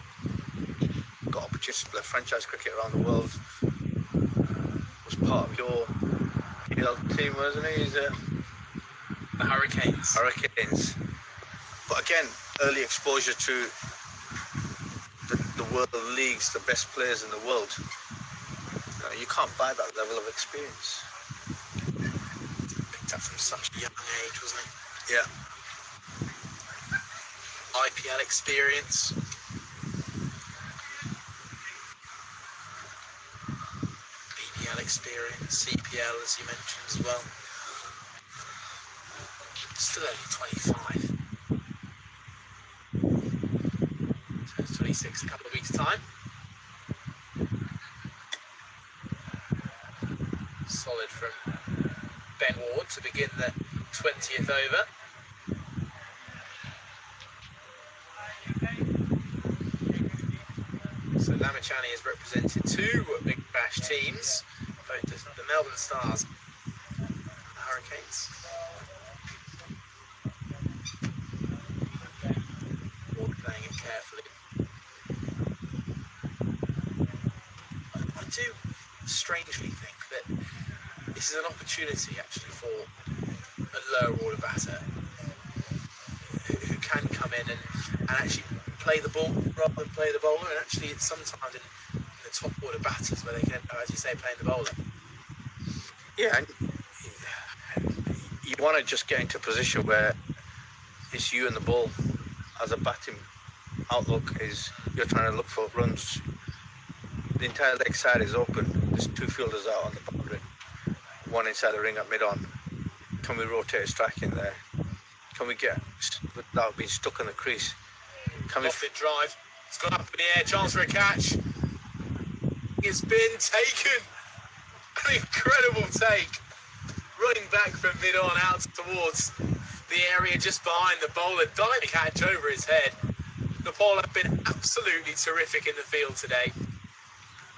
got opportunities to play franchise cricket around the world. Part of your PL team, wasn't he? He's the Hurricanes. But again, early exposure to the world leagues, the best players in the world. You can't buy that level of experience. Picked up from such a young age, wasn't it? Yeah. IPL experience. Experience, CPL as you mentioned as well. Still only 25. So it's 26 in a couple of weeks' time. Solid from Ben Ward to begin the 20th over. So Lamachani has represented two Big Bash teams. The Melbourne Stars and the Hurricanes. Ward playing it carefully. I do strangely think that this is an opportunity actually for a lower order batter who can come in and actually play the ball rather than play the bowler, and actually it's sometimes in the top order batters where they can, as you say, playing the bowler. Yeah, and you want to just get into a position where it's you and the ball. As a batting outlook is you're trying to look for runs. The entire leg side is open. There's two fielders out on the boundary, one inside the ring at mid-on. Can we rotate a strike in there? Can we get, without being stuck in the crease? Can we off it drive? It's gone up in the air. Chance for a catch. It's been taken. An incredible take. Running back from mid-on out towards the area just behind the bowler. Diving catch over his head. Nepal have been absolutely terrific in the field today.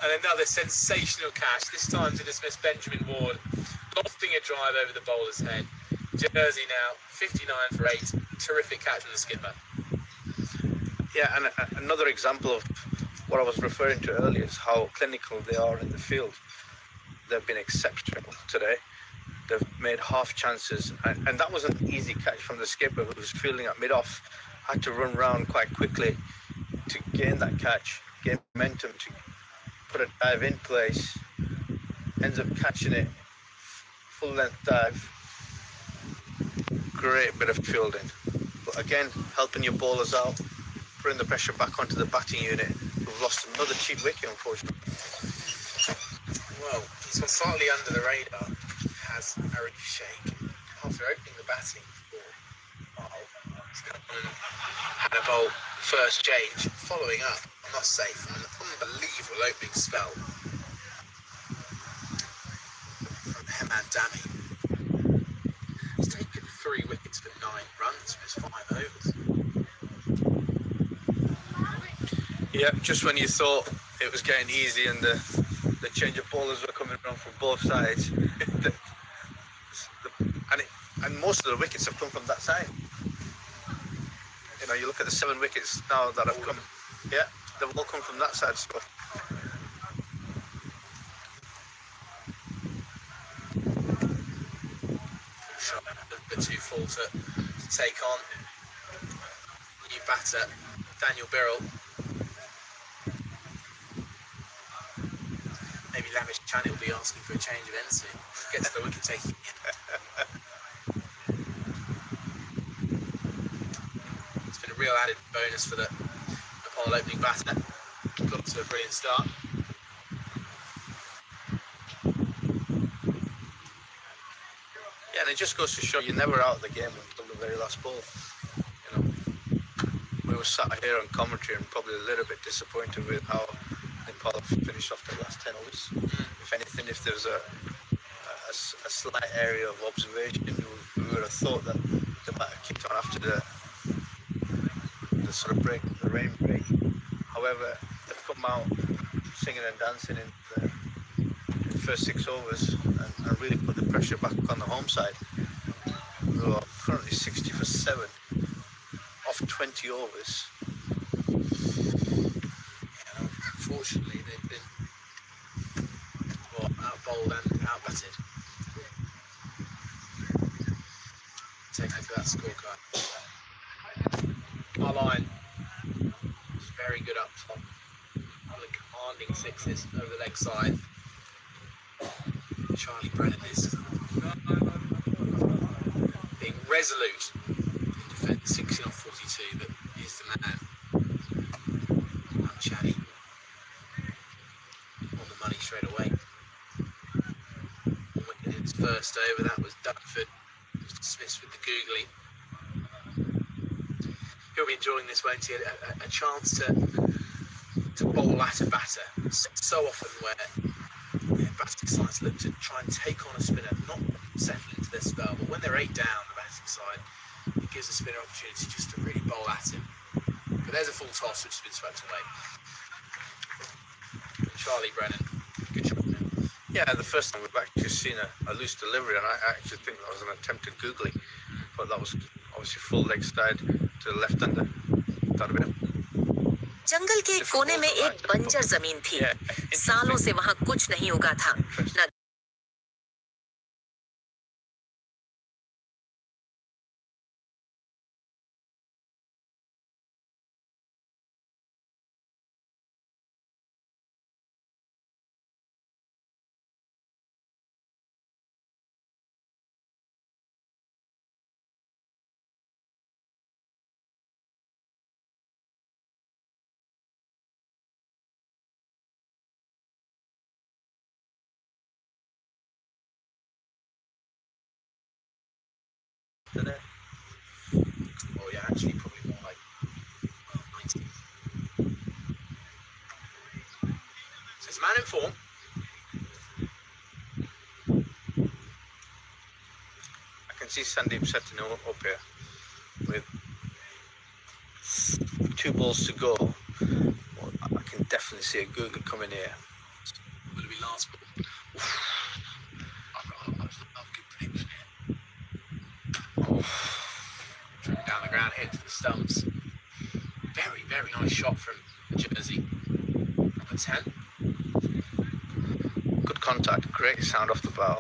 And another sensational catch, this time to dismiss Benjamin Ward. Lofting a drive over the bowler's head. Jersey now 59 for 8. Terrific catch from the skipper. Yeah, and another example of what I was referring to earlier is how clinical they are in the field. They've been exceptional today. They've made half chances, and that was an easy catch from the skipper who was fielding at mid-off. Had to run round quite quickly to gain that catch, gain momentum, to put a dive in place. Ends up catching it, full length dive. Great bit of fielding. But again, helping your bowlers out, putting the pressure back onto the batting unit, who've lost another cheap wicket, unfortunately. Well, he's gone slightly under the radar, has has a shake after opening the batting for Hull. He's come on and had a bowl first change, following up, I must say, from an unbelievable opening spell from Hemad Dami. He's taken 3 wickets for 9 runs from his 5 overs. Yeah, just when you thought it was getting easy and the change of bowlers were coming around from both sides, and most of the wickets have come from that side. You know, you look at the 7 wickets now that have come. Yeah, they've all come from that side. So. The 2 full to take on new batter Daniel Birrell. Maybe Lavish Chani will be asking for a change of ends soon. Gets the wicket taking. It's been a real added bonus for the Nepal opening batter. Got off to a brilliant start. Yeah, and it just goes to show you're never out of the game until the very last ball. You know, we were sat here on commentary and probably a little bit disappointed with how Nepal finished off the last 10 overs. If anything, if there was a slight area of observation, we would have thought that they might have kicked on after the sort of break, the rain break. However, they've come out singing and dancing in the first 6 overs and really put the pressure back on the home side. We are currently 60 for 7 off 20 overs. Yeah, unfortunately, they've been out-bowled and out-batted. Take a look at that scorecard. Our line is very good up top. The commanding 6s over the leg side. Charlie Brennan is being resolute in defence, 16 off 42, but he's the man. Chani on the money straight away. In his first over, that was Duckford. Dismissed with the googly. He'll be enjoying this, won't he? A chance to bowl at a batter. So often where batting sides look to try and take on a spinner, not settle into their spell, but when they're 8 down, the batting side, it gives the spinner opportunity just to really bowl at him. But there's a full toss which has been swept away. Charlie Brennan, good shot there. Yeah, the first time we've actually seen a loose delivery, and I actually think that was an attempt at googly, but that was obviously full leg side to the left-hander. जंगल के एक कोने में एक बंजर जमीन थी। सालों से वहां कुछ नहीं उगा था। न Oh yeah, actually probably more like 90. So it's man in form. I can see Sandeep setting up here with 2 balls to go. Well, I can definitely see a googly coming here. Will it be last ball? I've got a good prediction here. Down the ground, hit to the stumps. Very, very nice shot from Jersey. Number 10. Good contact, great sound off the bow.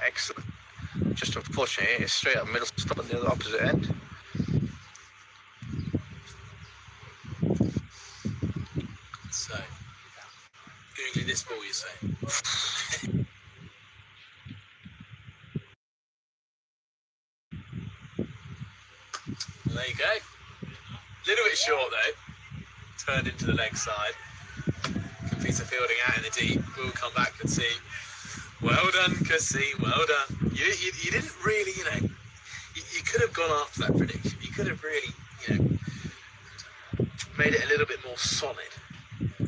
Excellent. Just unfortunately, it's straight up middle stump on the other opposite end. So, googly this ball, you say? There you go. Little bit short though. Turned into the leg side. Computer fielding out in the deep. We'll come back and see Well done, Kasim. Well done. You didn't really, you could have gone after that prediction. You could have really, made it a little bit more solid.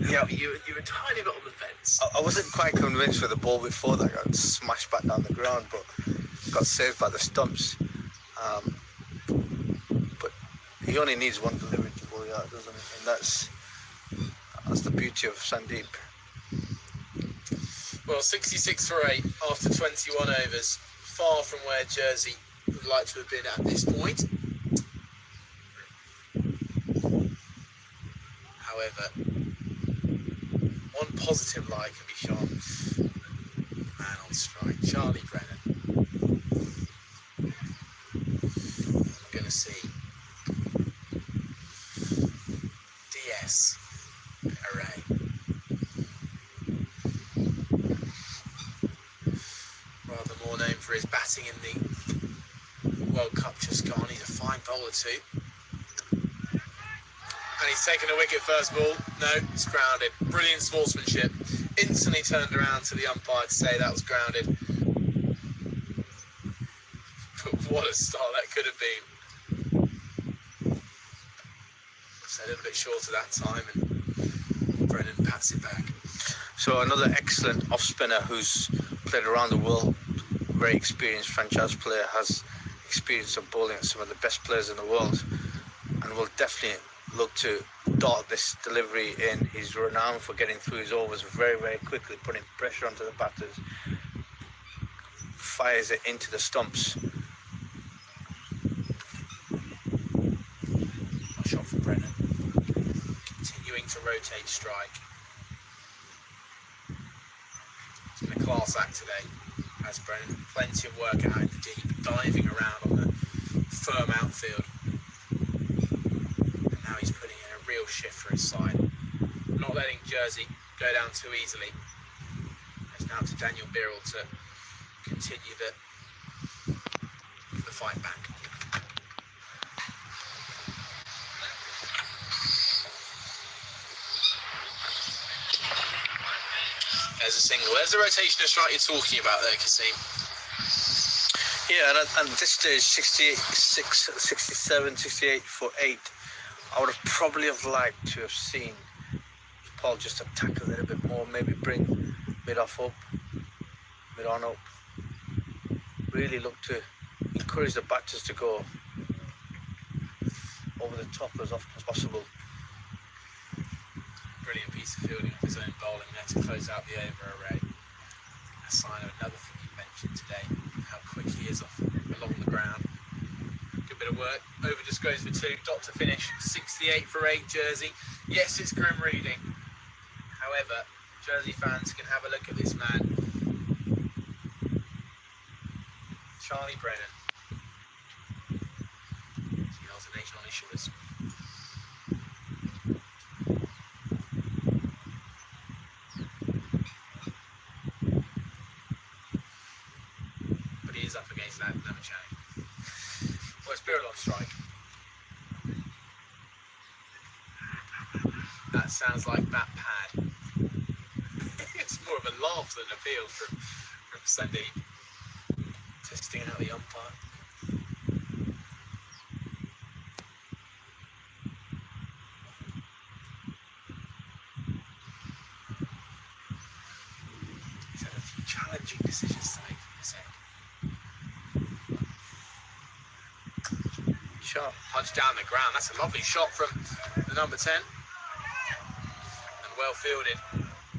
Yeah. You were a tiny bit on the fence. I wasn't quite convinced with the ball before that got smashed back down the ground, but got saved by the stumps. But he only needs one delivery to go out, doesn't he? And that's the beauty of Sandeep. Well, 66 for 8 after 21 overs. Far from where Jersey would like to have been at this point. However, one positive light can be shown. Man on strike, Charlie Brennan. I'm going to see DS Array. Rather more known for his batting in the World Cup just gone. He's a fine bowler too. And he's taken a wicket first ball. No, it's grounded. Brilliant sportsmanship. Instantly turned around to the umpire to say that was grounded. But what a start that could have been. So a little bit short of that time, and Brennan pats it back. So another excellent off-spinner who's played around the world, very experienced franchise player, has experience of bowling at some of the best players in the world, and will definitely look to dot this delivery in. He's renowned for getting through his overs very, very quickly, putting pressure onto the batters, fires it into the stumps. A shot for Brennan. Continuing to rotate strike. It's been a class act today, has Brennan. Plenty of work out in the deep, diving around on the firm outfield. And now he's putting in a real shift for his side. Not letting Jersey go down too easily. It's now to Daniel Birrell to continue the fight back. There's a single. There's the rotation of strike you're talking about there, Kasim. Yeah, and at this stage, 68, 67, 68 for 8, I would have probably have liked to have seen Paul just attack a little bit more, maybe bring mid-off up, mid-on up. Really look to encourage the batters to go over the top as often as possible. Brilliant piece of fielding off his own bowling there to close out the over array. A sign of another thing you mentioned today, how quick he is along the ground. Good bit of work. Over just goes for 2. Dot to finish. 68 for 8 Jersey. Yes, it's grim reading. However, Jersey fans can have a look at this man. Charlie Brennan. He holds a nation on his shoulders. But he is up against that Lamachani. Well, it's Birrell on strike. That sounds like bat pad. It's more of a laugh than an appeal from Sandeep. Testing out the umpire. He's had a few challenging decisions to make from this end. Sharp. Punch down the ground. That's a lovely shot from the number 10. And well fielded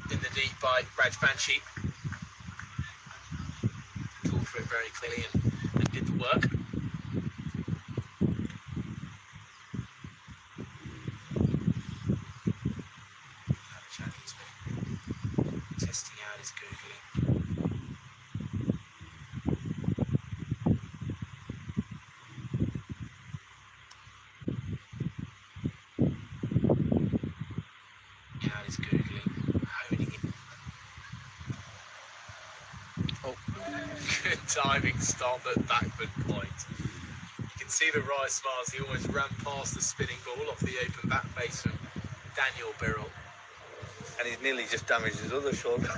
in the deep by Raj Banshee. Called for it very clearly and did the work. Testing out his googling. Out his googling, honing in. Oh, Good diving stop at backward point. You can see the wry smiles. He almost ran past the spinning ball off the open back face from Daniel Birrell. and he's nearly just damaged his other shoulder.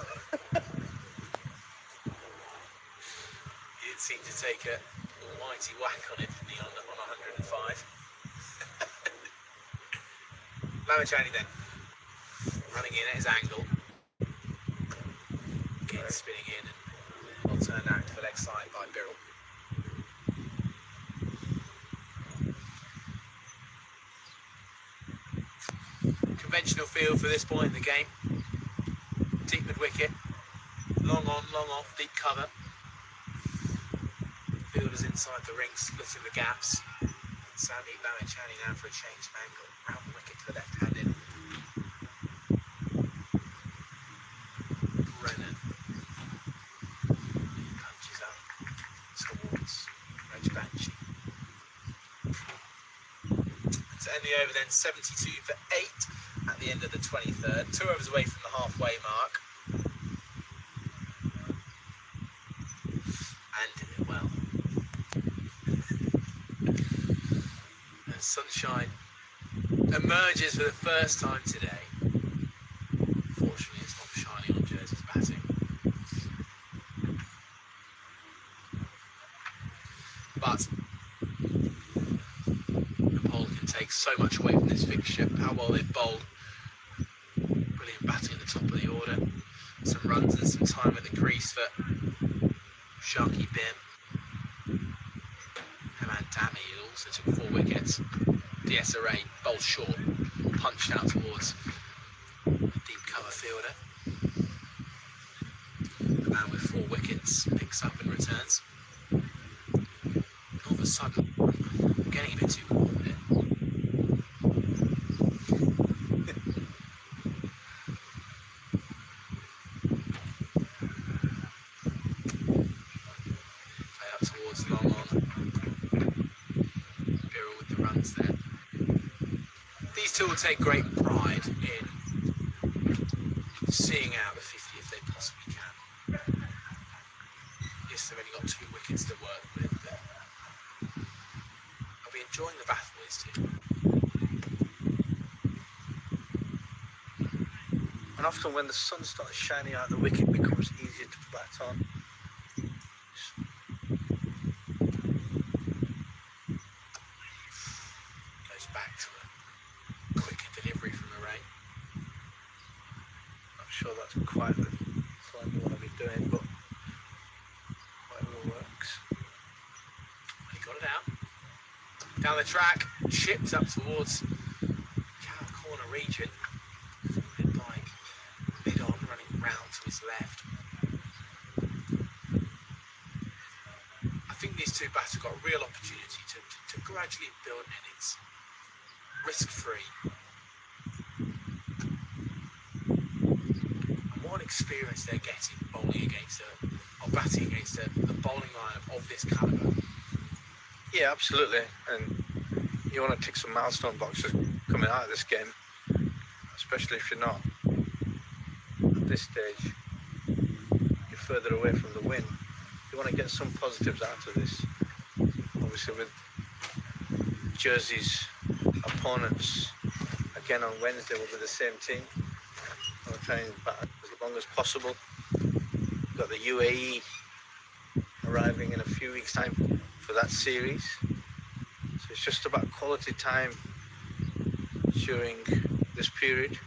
seemed to take a almighty whack on it, didn't he, on 105. Lamachani then, running in at his angle. Again spinning in and well turned out to the leg side by Birrell. Conventional field for this point in the game. Deep mid wicket. Long on, long off, deep cover. Fielders inside the ring, splitting the gaps. Sandeep Lamachani now for a change of angle. Round the wicket to the left-handed. Brennan punches up towards Rajbanshi. To end the over then, 72 for 8 at the end of the 23rd. 2 overs away from the halfway mark. And did it well. The sunshine emerges for the first time today. Fortunately, it's not shining on Jersey's batting. But Nepal can take so much away from this fixture. How well they've bowled. Brilliant batting at the top of the order. Some runs and some time at the crease for Sharky Bim. Hamad Dami, who also took 4 wickets. DSRA bowled short, punched out towards a deep cover fielder. The man with 4 wickets picks up and returns. And all of a sudden, I'm getting a bit too warm here. Play up towards long on. Birrell with the runs there. These two will take great pride in seeing out the 50 if they possibly can. Yes, they've only got 2 wickets to work with, but I'll be enjoying the battle these two. And often when the sun starts shining out, the wicket becomes easier to bat on. Goes back to a quicker delivery from the rain. Not sure that's quite the plan you want to be doing, but whatever works. He got it out. Down the track, chipped up towards Cow Corner region. Led by mid-on, running round to his left. I think these two batters have got a real opportunity to gradually build an innings. Risk-free. And what experience they're getting bowling against or batting against a bowling lineup of this calibre. Yeah, absolutely. And you want to tick some milestone boxes coming out of this game, especially if you're not at this stage. You're further away from the win. You want to get some positives out of this. Obviously, with Jersey's opponents again on Wednesday will be the same team. We'll try and bat as long as possible. We've got the UAE arriving in a few weeks' time for that series. So it's just about quality time during this period.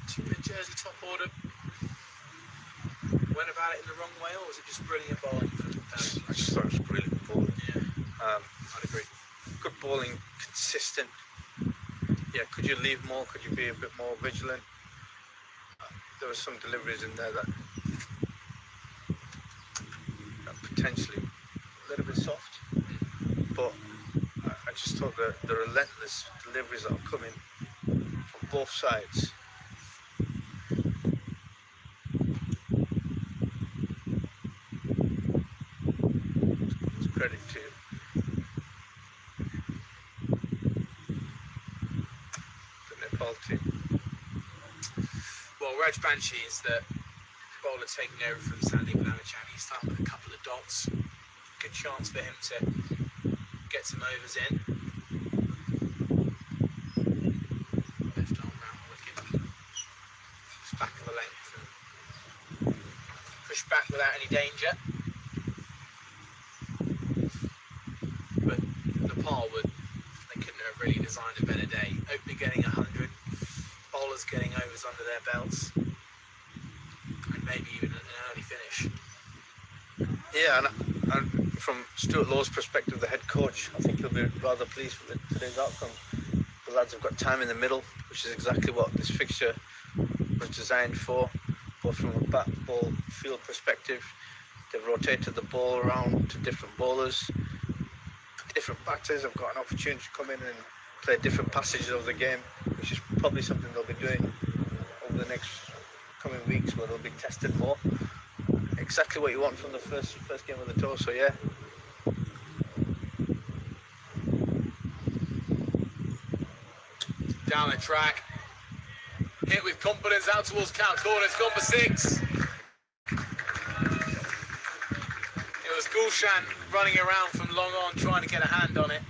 Team of Jersey top order went about it in the wrong way, or was it just brilliant bowling from I just thought it was brilliant bowling. Yeah, I'd agree. Good bowling, consistent. Yeah, could you leave more? Could you be a bit more vigilant? There were some deliveries in there that potentially a little bit soft, but I just thought the relentless deliveries that are coming from both sides. It's credit to the Nepal team. Well, Rajbanshi is the bowler taking over from Sandeep Lamachani. He's starting with a couple of dots. Good chance for him to get some overs in. Left arm round the wicket. Just back of the length and back without any danger. But Nepal they couldn't have really designed a better day. Opening getting 100, bowlers getting overs under their belts, and maybe even an early finish. Yeah, and from Stuart Law's perspective, the head coach, I think he'll be rather pleased with today's outcome. The lads have got time in the middle, which is exactly what this fixture was designed for, both from a bat, ball, field perspective. They've rotated the ball around to different bowlers. Different batters have got an opportunity to come in and play different passages of the game, which is probably something they'll be doing over the next coming weeks, where they'll be tested more. Exactly what you want from the first game of the tour. So yeah. Down the track, hit with confidence out towards count corner. It's gone for 6. It was Gulshan running around from long on trying to get a hand on it.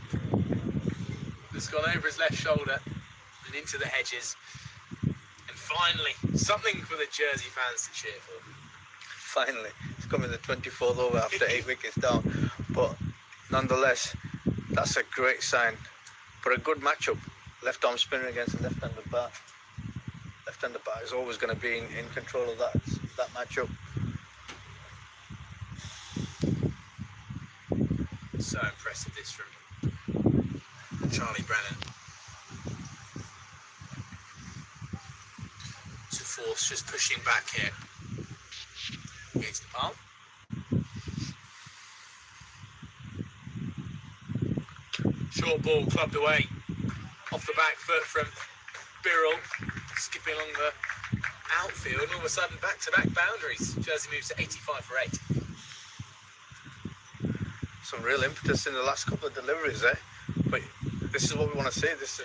It's gone over his left shoulder and into the hedges. And finally, something for the Jersey fans to cheer for. Finally, it's coming the 24th over after 8 wickets down. But nonetheless, that's a great sign. But a good matchup. Left arm spinner against a left-handed bat. Left-handed bat is always going to be in control of that matchup. So impressive this from Charlie Brennan. To force just pushing back here against the palm. Short ball clubbed away off the back foot from Birrell, skipping along the outfield, and all of a sudden back-to-back boundaries. Jersey moves to 85 for 8. Some real impetus in the last couple of deliveries there, but this is what we want to see. This,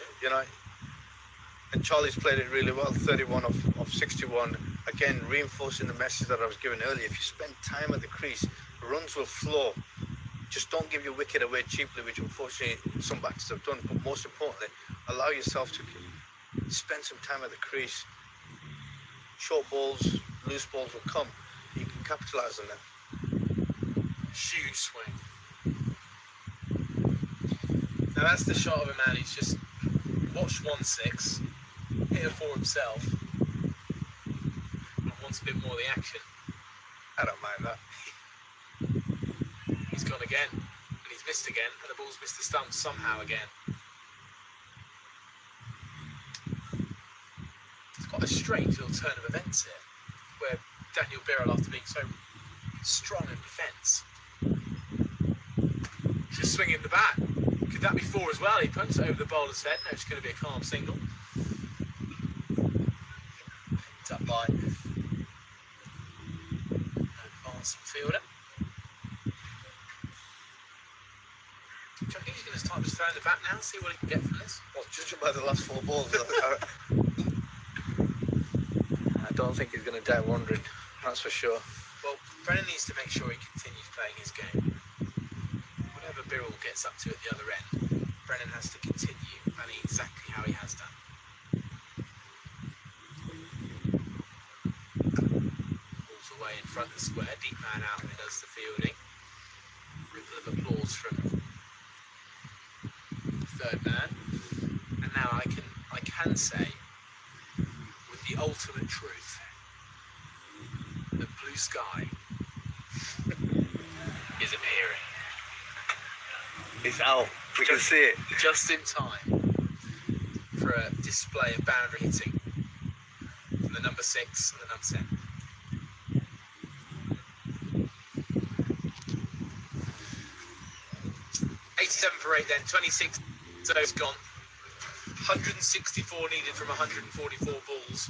and Charlie's played it really well. 31 of 61. Again, reinforcing the message that I was giving earlier. If you spend time at the crease, runs will flow. Just don't give your wicket away cheaply, which unfortunately some batters have done. But most importantly, allow yourself to spend some time at the crease. Short balls, loose balls will come. You can capitalise on them. Huge swing. Now that's the shot of a man who's just watched 1-6, hit a 4 himself, and wants a bit more of the action. I don't mind that. He's gone again, and he's missed again, and the ball's missed the stump somehow again. It's quite a strange little turn of events here, where Daniel Birrell, after being so strong in defence, just swinging the bat. Could that be 4 as well? He punts it over the bowler's head. No, it's going to be a calm single. Picked up by an advancing fielder. Do you think he's going to start just throwing the bat now, see what he can get from this? Well, judging by the last 4 balls, I don't think he's going to die wandering, that's for sure. Well, Brennan needs to make sure he continues playing his game. Whatever Birrell gets up to at the other end, Brennan has to continue playing exactly how he has done. Balls away in front of the square, deep man out and does the fielding. Ripple of applause from third man, and now I can say with the ultimate truth that blue sky is appearing. It's out, we can see it. Just in time for a display of boundary hitting from the number 6 and the number 10. For 8 then, 26 zones gone, 164 needed from 144 balls,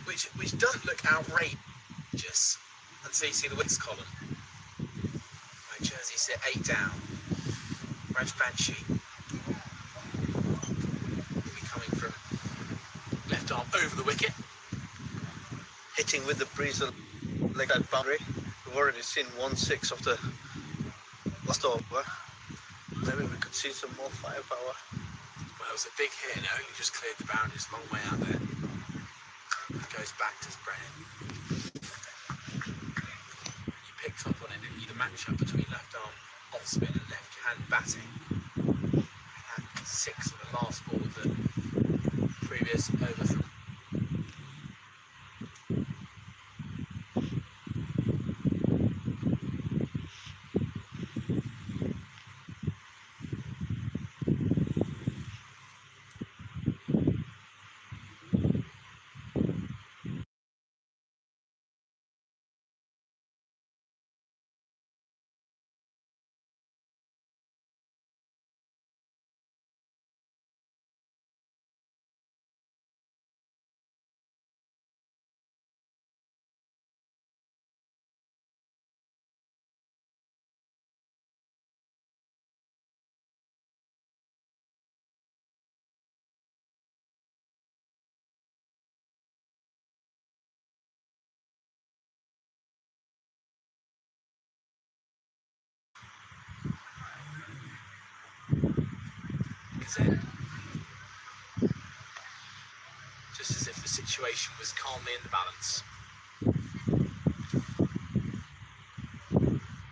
which doesn't look outrageous until you see the wickets column. Right, Jersey sit 8 down. Raj Banshee will be coming from left arm over the wicket. Hitting with the breeze of leg out boundary. We've already seen 1-6 off the last over. Maybe we could see some more firepower. Well, it was a big hit and it only just cleared the boundaries a long way out there. It goes back to Brennan. matchup between left arm off spin and left hand batting. And 6 of the last ball of the previous over from Zen. Just as if the situation was calmly in the balance.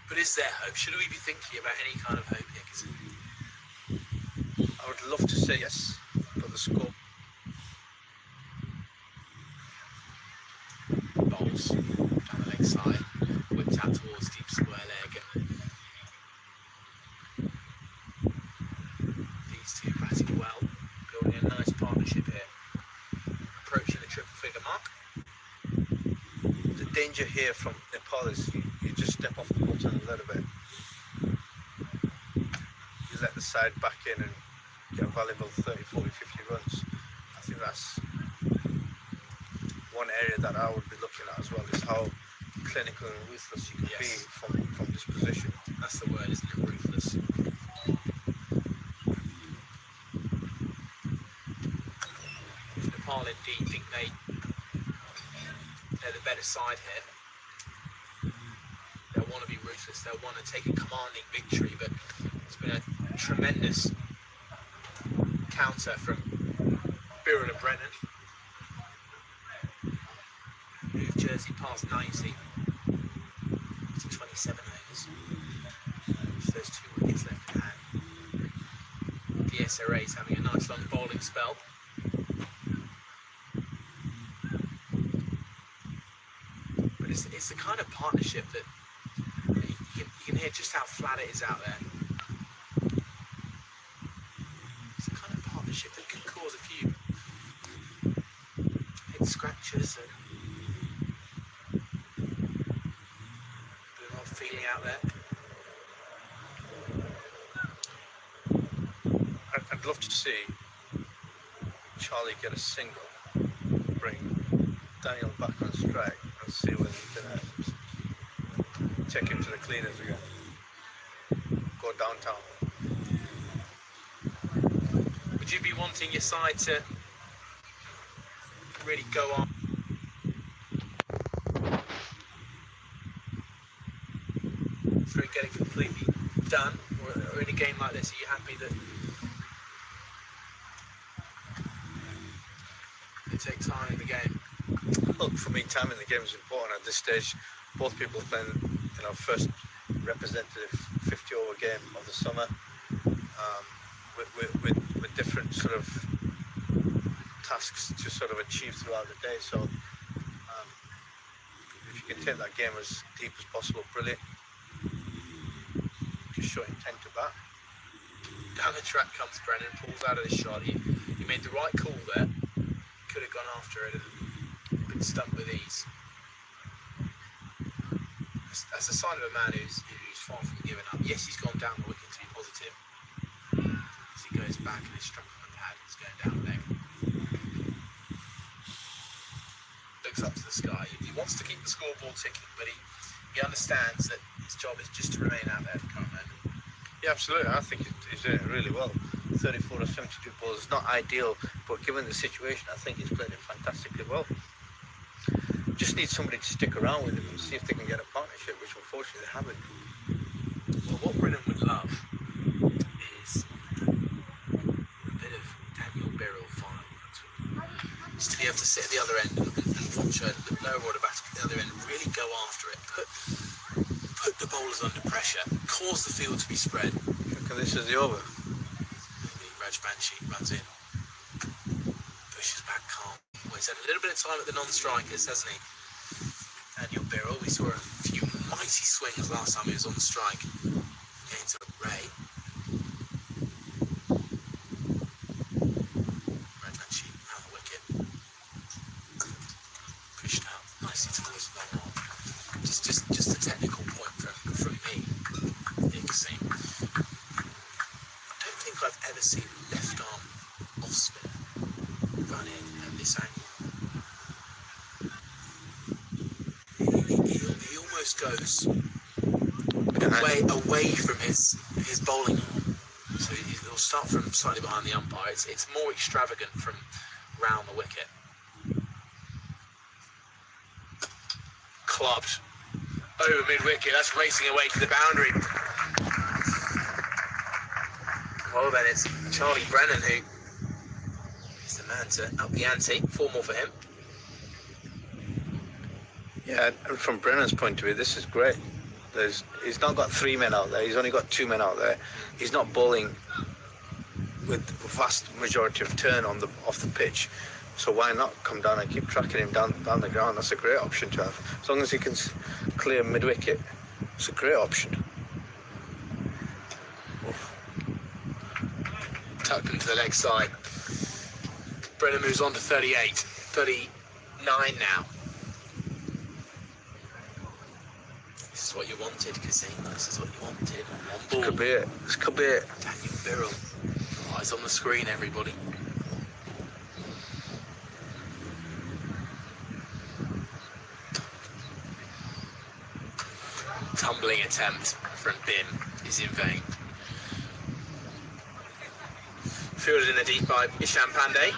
But is there hope? Should we be thinking about any kind of hope here? I would love to say yes, but the score. Bowls down the leg side, whipped out towards deep square leg. These two batting well, building a nice partnership here. Approaching the triple figure mark. The danger here from Nepal is you just step off the button a little bit. You let the side back in and get a valuable 30, 40, 50 runs. I think that's one area that I would be looking at as well, is how clinical and ruthless you can be from this position. That's the word, isn't it? Ruthless. Nepal indeed think they're the better side here. They'll want to be ruthless, they'll want to take a commanding victory, but it's been a tremendous counter from Birrell and Brennan. Moved Jersey past 90 to 27 overs. Those 2 wickets left in hand. The SRA's having a nice long bowling spell. But it's the kind of partnership that you can hear just how flat it is out there. It's the kind of partnership that can cause a few head scratches and a bit of odd feeling out there. I'd love to see Charlie get a single, bring Daniel back on strike and see whether he can take him to the cleaners again. Go downtown. Would you be wanting your side to really go on through and get it completely done? Or in a game like this, are you happy that it takes time in the game? Look, for me, time in the game is important at this stage. Both people are playing, first representative 50-over game of the summer, with different sort of tasks to sort of achieve throughout the day. So, if you can take that game as deep as possible, brilliant. Just show intent to bat. Down the track comes Brennan, pulls out of the shot. He made the right call there. Could have gone after it and been stumped with ease. That's a sign of a man who's far from giving up. Yes, he's gone down the wicket to be positive. As he goes back and is struck on the pad, he's going down leg. Looks up to the sky. He wants to keep the scoreboard ticking, but he understands that his job is just to remain out there at the current moment. Yeah, absolutely. I think he's doing it really well. 34 or 72 balls is not ideal, but given the situation, I think he's played it fantastically well. Just need somebody to stick around with him and see if they can get a partnership, which unfortunately they haven't. Well, what Brennan would love is a bit of Daniel Birrell fireworks. Just to be able to sit at the other end and watch a lower order batter at the other end really go after it, put the bowler bowlers under pressure, cause the field to be spread. Okay, this is the over. Raj Banshee runs in, pushes back calm. Well, he's had a little bit of time at the non-strikers, hasn't he? Daniel Birrell, we saw a few mighty swings last time he was on the strike. Getting to Ray. Raj Banshee out the wicket. Pushed out nicely towards the long arm. Just a technical point from me, Nick saying. I don't think I've ever seen a left arm off spinner run in at this angle. He almost goes away from his bowling arm. So he'll start from slightly behind the umpire. It's more extravagant from round the wicket. Clubbed over mid-wicket. That's racing away to the boundary. Well then, it's Charlie Brennan who is the man to up the ante. 4 more for him. Yeah, and from Brennan's point of view, this is great. He's not got 3 men out there. He's only got 2 men out there. He's not bowling with vast majority of turn off the pitch. So why not come down and keep tracking him down the ground? That's a great option to have. As long as he can clear mid-wicket, it's a great option. Tucked into the leg side. Brennan moves on to 38. 39 now. This is what you wanted, Kasim. This is what you wanted. One ball. This could be it. This could be it. Daniel Birrell. Eyes on the screen, everybody. Tumbling attempt from Bim is in vain. Fielded in the deep by Ishan Pandey.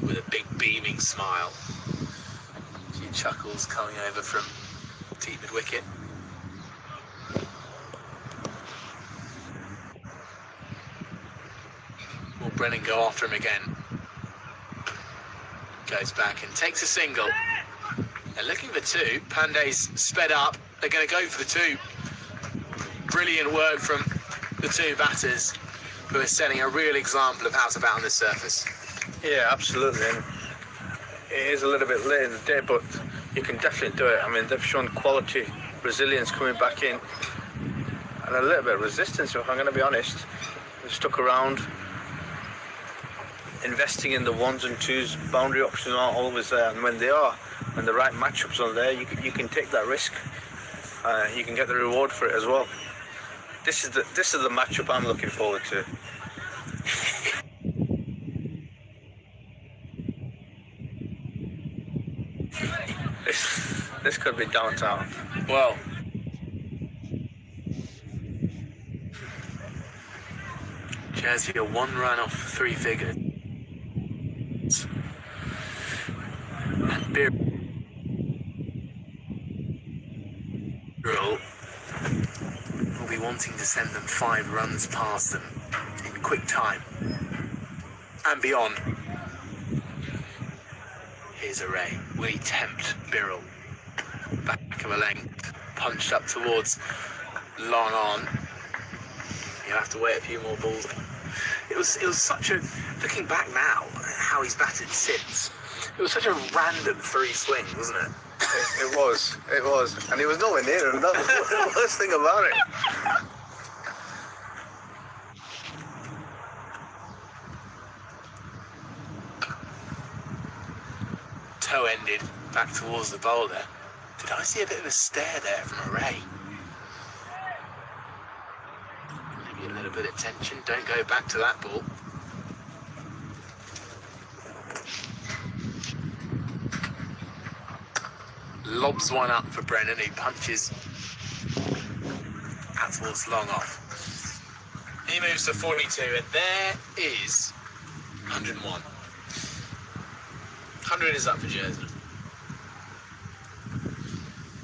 With a big beaming smile. A few chuckles coming over from deep mid-wicket. Will Brennan go after him again? Goes back and takes a single. They're looking for 2. Pandey's sped up. They're going to go for the 2. Brilliant work from the 2 batters who are setting a real example of how to bat on this surface. Yeah, absolutely. And it is a little bit late in the day, but you can definitely do it. I mean, they've shown quality, resilience coming back in, and a little bit of resistance, if I'm going to be honest. They've stuck around. Investing in the 1s and 2s, boundary options aren't always there, and when they are, when the right matchups are there, you can take that risk. You can get the reward for it as well. This is the matchup I'm looking forward to. This could be downtown. Well, Jersey are 1 run off 3 figures. And Birrell will be wanting to send them 5 runs past them in quick time and beyond. Here's a Ray. Will he tempt Birrell? Back of a length, punched up towards long on. He'll have to wait a few more balls. It was such a, looking back now, how he's batted since, it was such a random 3 swings, wasn't it? It was, and he was nowhere near him. That was the worst thing about it. Toe ended back towards the bowler. Did I see a bit of a stare there from Ray? Maybe a little bit of tension. Don't go back to that ball. Lobs one up for Brennan, who punches out towards long off. He moves to 42, and there is 101. 100 is up for Jersey.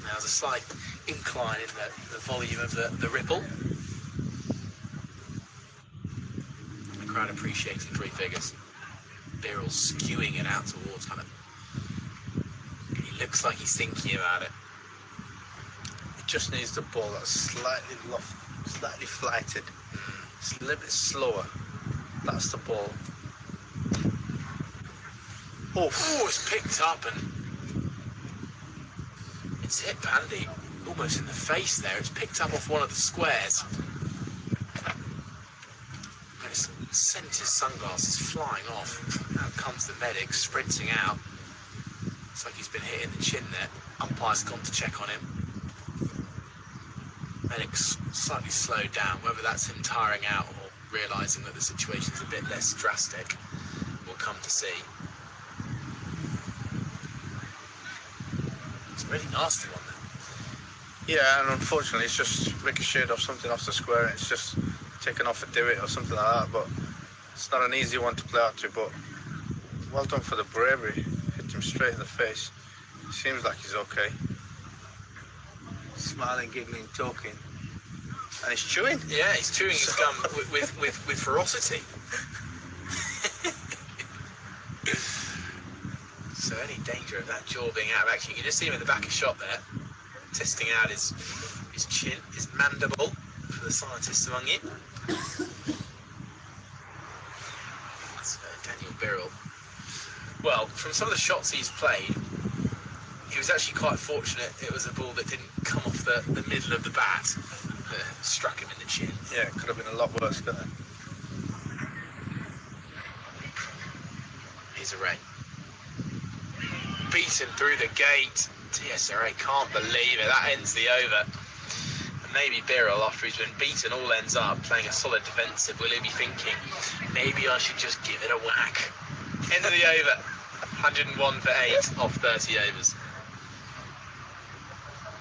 Now there's a slight incline in the volume of the ripple. The crowd appreciating 3 figures. Birrell skewing it out towards kind of Looks like he's thinking about it. He just needs the ball that's slightly flighted. It's a little bit slower. That's the ball. Oh, it's picked up and it's hit Pandy almost in the face there. It's picked up off one of the squares. And it's sent his sunglasses flying off. Out comes the medic sprinting out. Looks like he's been hit in the chin there. Umpire's gone to check on him. Medic's slightly slowed down. Whether that's him tiring out or realising that the situation's a bit less drastic, we'll come to see. It's a really nasty one there. Yeah, and unfortunately it's just ricocheted off something off the square and it's just taken off a divot or something like that, but it's not an easy one to play out to, but well done for the bravery. Hit him straight in the face. Seems like he's okay. Smiling, giggling, talking. And he's chewing. Yeah, he's chewing his gum with ferocity. So any danger of that jaw being out of action, you can just see him in the back of shot there, testing out his chin, his mandible, for the scientists among you. That's Daniel Birrell. Well, from some of the shots he's played, he was actually quite fortunate. It was a ball that didn't come off the middle of the bat, struck him in the chin. Yeah, it could have been a lot worse, couldn't it? Here's a Ray. Beaten through the gate. TSRA can't believe it. That ends the over. And maybe Birrell, after he's been beaten all ends up, playing a solid defensive, will he be thinking, maybe I should just give it a whack? End of the over. 101 for 8 off 30 overs.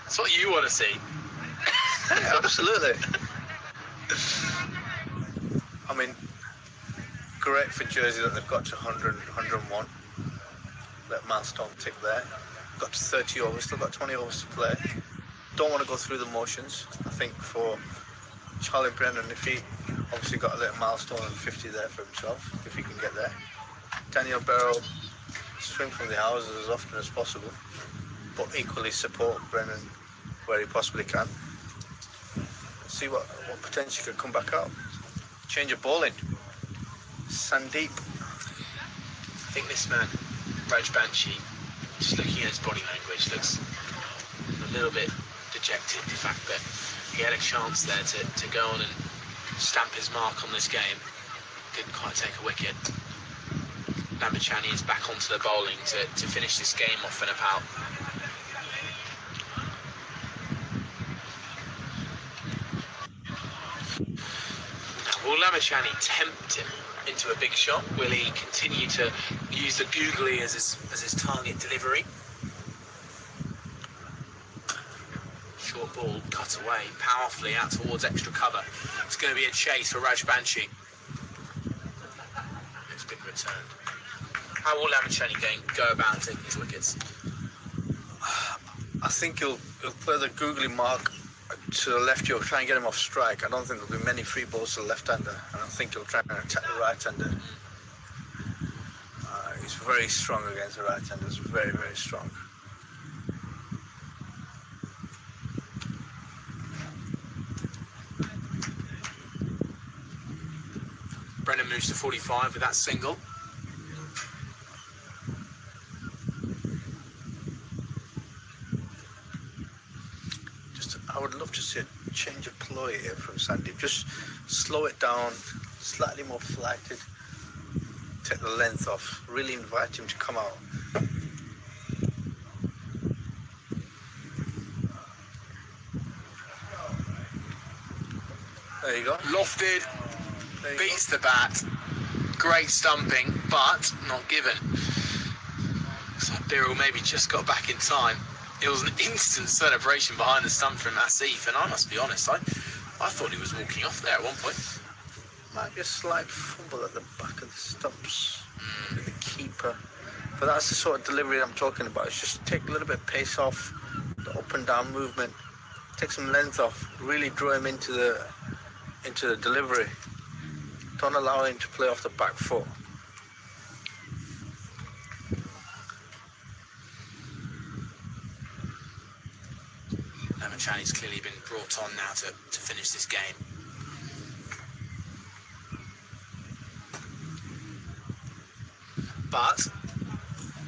That's what you want to see. Yeah, absolutely. I mean, great for Jersey that they've got to 100, 101. That milestone tick there. Got to 30 overs, still got 20 overs to play. Don't want to go through the motions. I think for Charlie Brennan, if he obviously got a little milestone of 50 there for himself, if he can get there. Daniel Birrell, swing from the houses as often as possible, but equally support Brennan where he possibly can. See what potentially could come back out. Change of bowling. Sandeep. I think this man, Raj Banshi, just looking at his body language, looks a little bit dejected. The fact that he had a chance there to go on and stamp his mark on this game, didn't quite take a wicket. Lamachani is back onto the bowling to finish this game off in a pal. Now, will Lamachani tempt him into a big shot? Will he continue to use the googly as his target delivery? Short ball cut away powerfully out towards extra cover. It's going to be a chase for Raj Banshi. It's been returned. How will Lamachani go about taking his wickets? I think he'll play the googly mark to the left. He'll try and get him off strike. I don't think there'll be many free balls to the left-hander, and I think he'll try and attack the right-hander. He's very strong against the right-handers, very, very strong. Brennan moves to 45 with that single. I would love to see a change of ploy here from Sandeep. Just slow it down, slightly more flighted, take the length off, really invite him to come out. There you go. Lofted, beats the bat, great stumping, but not given. So Birrell maybe just got back in time. It was an instant celebration behind the stump from Asif, and I must be honest, I thought he was walking off there at one point. Might be a slight fumble at the back of the stumps with the keeper, but that's the sort of delivery I'm talking about. It's just take a little bit of pace off the up and down movement, take some length off, really draw him into the delivery. Don't allow him to play off the back foot. Lamachani's clearly been brought on now to finish this game. But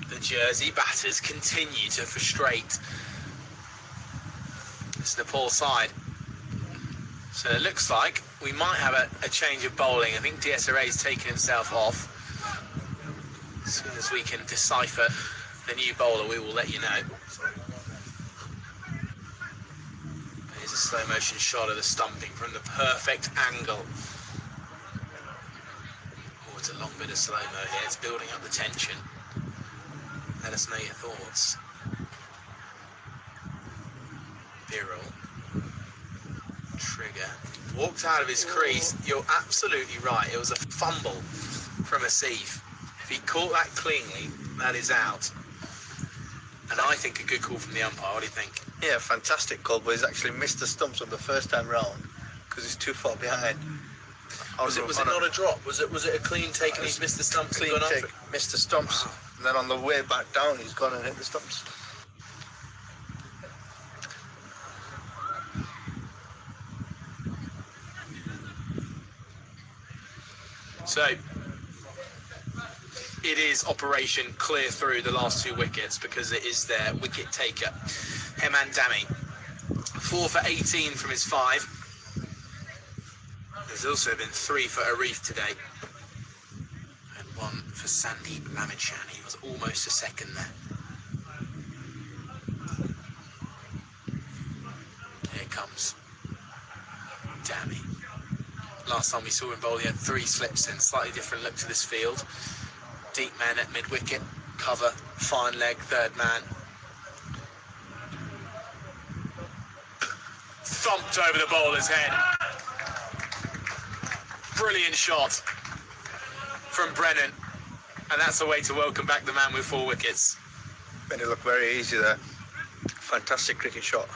the Jersey batters continue to frustrate this Nepal side. So it looks like we might have a change of bowling. I think DSRA's taken himself off. As soon as we can decipher the new bowler, we will let you know. Here's a slow motion shot of the stumping from the perfect angle. Oh, it's a long bit of slow-mo here. It's building up the tension. Let us know your thoughts. Birol. Trigger. Walked out of his crease. You're absolutely right. It was a fumble from Asif. If he caught that cleanly, that is out. And I think a good call from the umpire. What do you think? Yeah, fantastic call, but he's actually missed the stumps on the first time round because he's too far behind. Was it not a drop? Was it a clean take and he's missed the stumps? Clean take, missed the stumps, and then on the way back down, he's gone and hit the stumps. So it is operation clear through the last 2 wickets because it is their wicket taker, Heman Dami. 4 for 18 from his 5. There's also been 3 for Arif today. And 1 for Sandeep Lamachani. He was almost a second there. Here comes Dami. Last time we saw him bowl, he had 3 slips in. Slightly different look to this field. Deep man at mid-wicket. Cover, fine leg, third man. Thumped over the bowler's head. Brilliant shot from Brennan. And that's the way to welcome back the man with 4 wickets. Made it look very easy there. Fantastic cricket shot.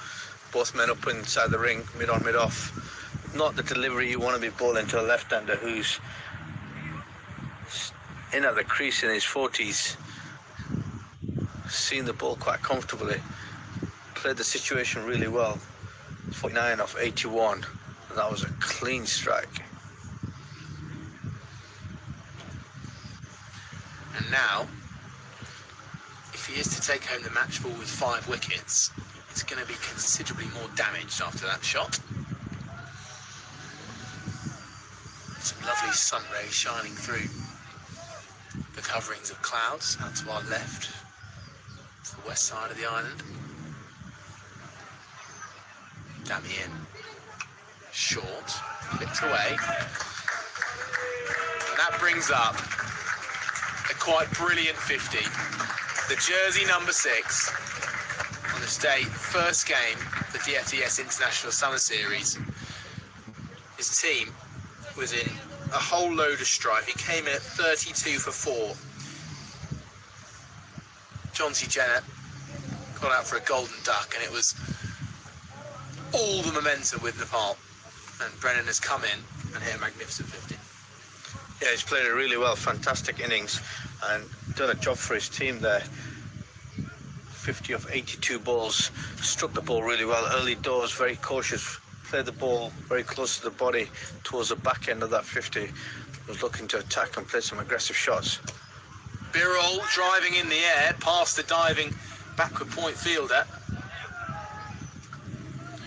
Both men up inside the ring, mid on, mid off. Not the delivery you want to be bowling to a left-hander who's in at the crease in his 40s. Seen the ball quite comfortably. Played the situation really well. 49 off 81. And that was a clean strike. And now, if he is to take home the match ball with 5 wickets, it's going to be considerably more damaged after that shot. Some lovely sun rays shining through the coverings of clouds out to our left, to the west side of the island. Dami in. Short, flicked away. And that brings up a quite brilliant 50. The jersey number 6 on this day, first game, the DFDS International Summer Series. His team was in a whole load of strife. He came in at 32 for 4. John C. Jennett got out for a golden duck, and it was all the momentum with Nepal. And Brennan has come in and hit a magnificent 50. Yeah, he's played it really well. Fantastic innings and done a job for his team there. 50 of 82 balls. Struck the ball really well. Early doors, very cautious. Played the ball very close to the body towards the back end of that 50. Was looking to attack and play some aggressive shots. Birol driving in the air past the diving backward point fielder.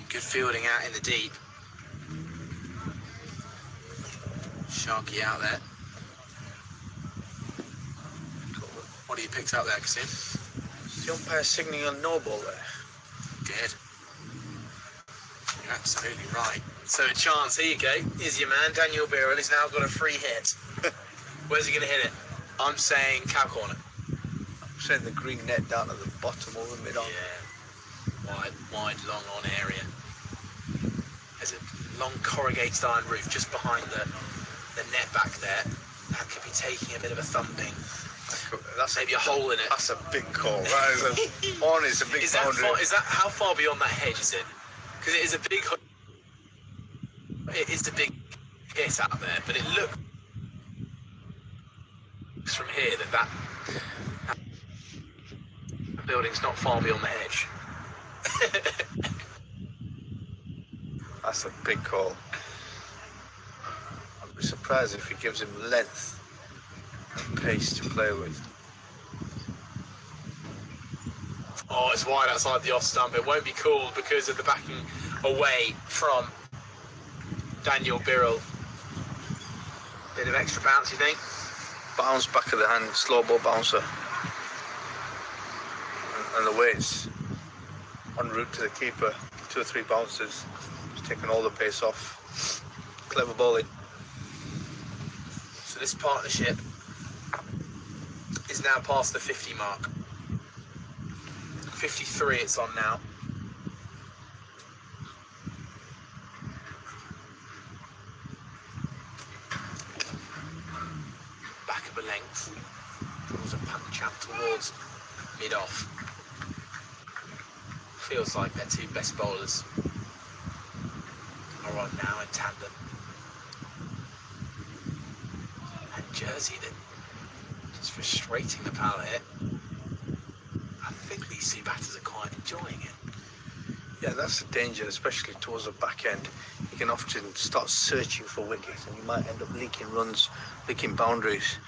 Good fielding out in the deep. Sharky out there. What have you picked up there, Kasim? The umpire signalling on no ball there. Good. You're absolutely right. So a chance, here you go. Here's your man, Daniel Birol. He's now got a free hit. Where's he going to hit it? I'm saying cow corner. I'm saying the green net down at the bottom or the mid-on. Yeah. Wide, long on area. There's a long corrugated iron roof just behind the net back there. That could be taking a bit of a thumping. That's maybe a hole in it. That's a big call. That is a it's a big boundary. Is that how far beyond that hedge is it? Because it is a big. It is a big hit out there, but it looks from here that building's not far beyond the hedge. That's a big call. I'd be surprised if he gives him length and pace to play with. Oh, it's wide outside the off stump. It won't be called because of the backing away from Daniel Birrell. Bit of extra bounce, you think? Bounce back of the hand, slow ball bouncer. And the way it's en route to the keeper, 2 or 3 bounces, just taking all the pace off. Clever bowling. So this partnership is now past the 50 mark. 53 it's on now. Back of a length. Draws a punch out towards mid-off. Feels like their 2 best bowlers are on now in tandem. And Jersey then just frustrating the pal here. I think these 2 batters are quite enjoying it. Yeah, that's the danger, especially towards the back end. You can often start searching for wickets and you might end up leaking runs, leaking boundaries.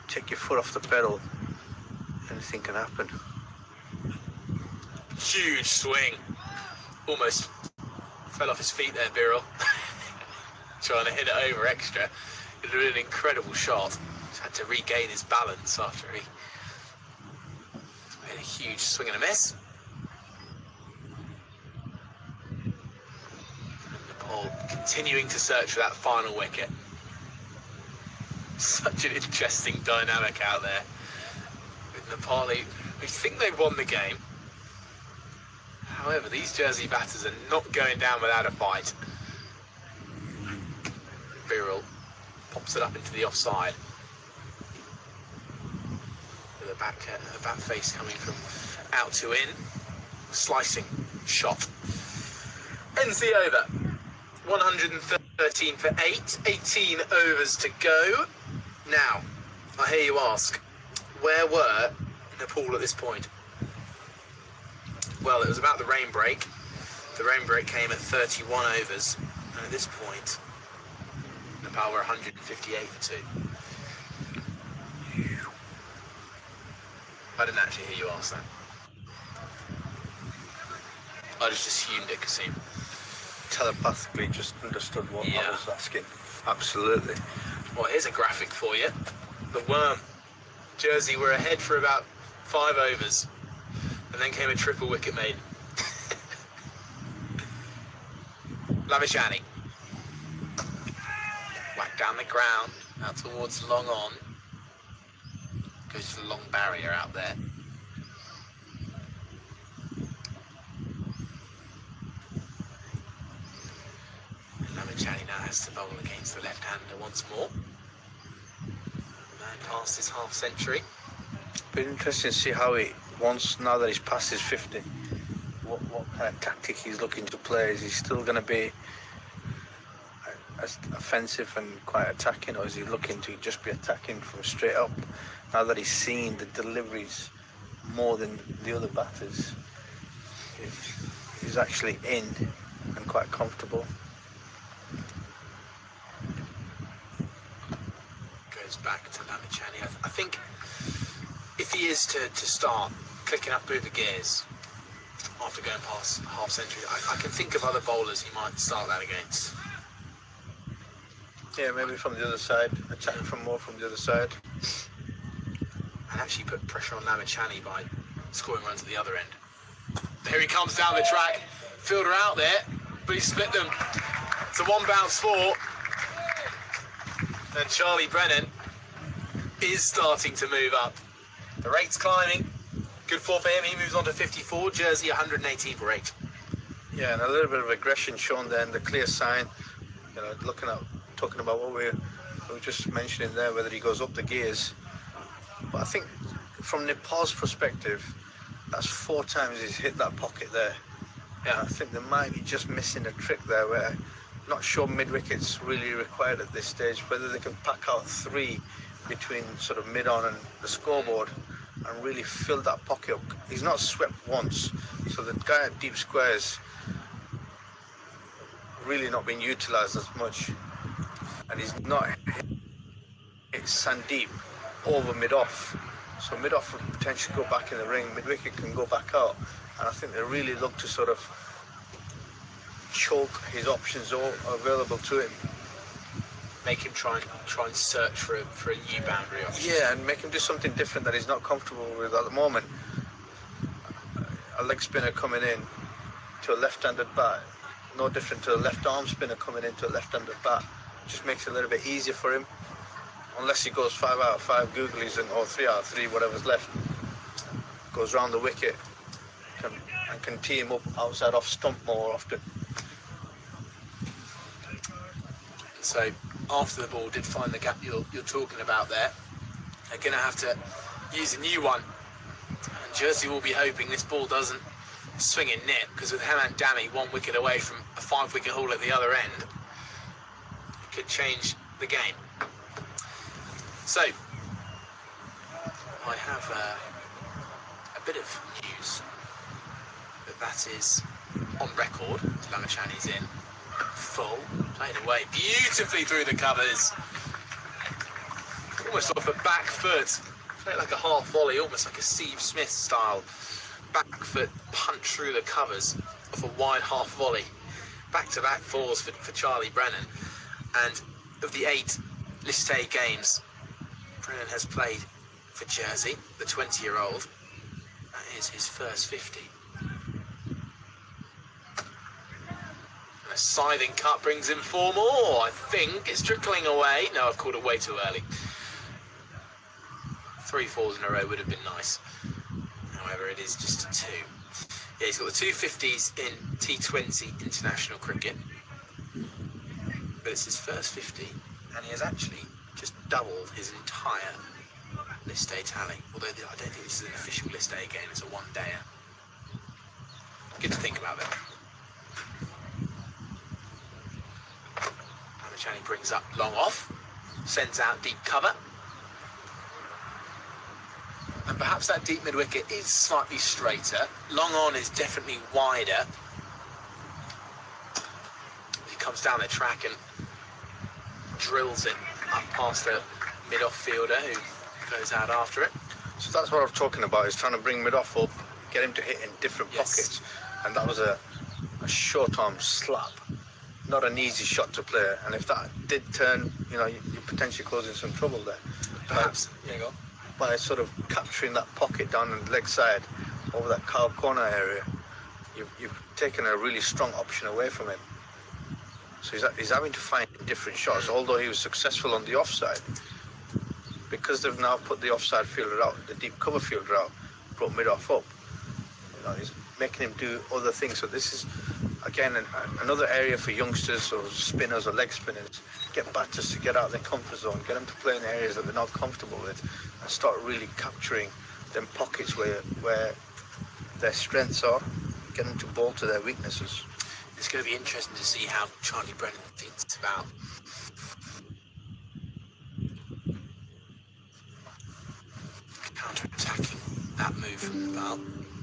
Take your foot off the pedal, anything can happen. Huge swing. Almost fell off his feet there, Birrell. Trying to hit it over extra. It was an incredible shot. He's had to regain his balance after he made a huge swing and a miss. And Nepal continuing to search for that final wicket. Such an interesting dynamic out there with Nepali, who think they've won the game. However, these Jersey batters are not going down without a fight. Birrell pops it up into the offside. With a back face coming from out to in. Slicing shot. Ends the over. 113 for 8. 18 overs to go. Now, I hear you ask, where were Nepal at this point? Well, it was about the rain break. The rain break came at 31 overs, and at this point, Nepal were 158 for 2. I didn't actually hear you ask that. I just assumed it, Kasim. Telepathically just understood what Yeah. I was asking. Absolutely. Well, here's a graphic for you. The Worm. Jersey were ahead for about 5 overs, and then came a triple wicket maiden. Lavishani. Whack down the ground, out towards long on. Goes for the long barrier out there. Lavishani now has to bowl against the left-hander once more. Man past his half-century. Be interesting to see how he wants, now that he's past his 50, what kind of tactic he's looking to play. Is he still going to be as offensive and quite attacking, or is he looking to just be attacking from straight up now that he's seen the deliveries more than the other batters? He's actually in and quite comfortable. Goes back to Lavishani. I think if he is to start clicking up through the gears after going past half century, I can think of other bowlers he might start that against. Yeah, maybe from the other side, attacking from the other side. And actually put pressure on Lavishani by scoring runs at the other end. Here he comes down the track. Fielder out there, but he split them. It's a 1 bounce 4. And Charlie Brennan is starting to move up. The rate's climbing. Good 4 for him. He moves on to 54. Jersey 118 for 8. Yeah, and a little bit of aggression shown there, and the clear sign. You know, talking about what we were just mentioning there, whether he goes up the gears. But I think from Nepal's perspective, that's 4 times he's hit that pocket there. Yeah, I think they might be just missing a trick there, where not sure mid-wicket's really required at this stage, whether they can pack out 3 between sort of mid-on and the scoreboard and really fill that pocket up. He's not swept once, so the guy at deep squares really not being utilised as much, and he's not hit Sandeep over mid-off. So mid-off would potentially go back in the ring, mid-wicket can go back out, and I think they really look to sort of choke his options all available to him. Make him try and search for a new boundary option. Yeah, and make him do something different that he's not comfortable with at the moment. A leg spinner coming in to a left-handed bat, no different to a left arm spinner coming into a left-handed bat. Just makes it a little bit easier for him. Unless he goes 5 out of 5 googlies or 3 out of 3, whatever's left. Goes round the wicket and can tee him up outside off stump more often. So after the ball did find the gap you're talking about there, they're going to have to use a new one. And Jersey will be hoping this ball doesn't swing in net, because with Hammam Dami 1 wicket away from a 5-wicket haul at the other end, it could change the game. So I have a bit of news that is on record. Lamachani's in full, played away beautifully through the covers, almost off a back foot, played like a half volley, almost like a Steve Smith style back foot punch through the covers off a wide half volley. Back-to-back fours for Charlie Brennan, and of the 8 List A games Brennan has played for Jersey, the 20-year-old, that is his first 50. A scything cut brings in 4 more. I think it's trickling away. No, I've called it way too early. 3 fours in a row would have been nice. However, it is just a 2. Yeah, he's got the 2 50s in T20 international cricket. But it's his first 50, and he has actually just doubled his entire List A tally. Although I don't think this is an official List A game, it's a 1-dayer. Good to think about that. Channing brings up long off, sends out deep cover, and perhaps that deep mid wicket is slightly straighter. Long on is definitely wider. He comes down the track and drills it up past the mid off fielder who goes out after it. So that's what I'm talking about, is trying to bring mid off up, get him to hit in different pockets, and that was a short arm slap. Not an easy shot to play, and if that did turn, you're potentially causing some trouble there. Perhaps, there you go. By sort of capturing that pocket down the leg side over that carved corner area, you've taken a really strong option away from him. So he's having to find different shots, although he was successful on the offside. Because they've now put the offside fielder out, the deep cover fielder out, brought mid-off up. He's making him do other things. So this is, again, another area for youngsters or spinners or leg spinners. Get batters to get out of their comfort zone, get them to play in areas that they're not comfortable with, and start really capturing them pockets where their strengths are, get them to bowl to their weaknesses. It's going to be interesting to see how Charlie Brennan thinks about counter-attacking that move from Nepal.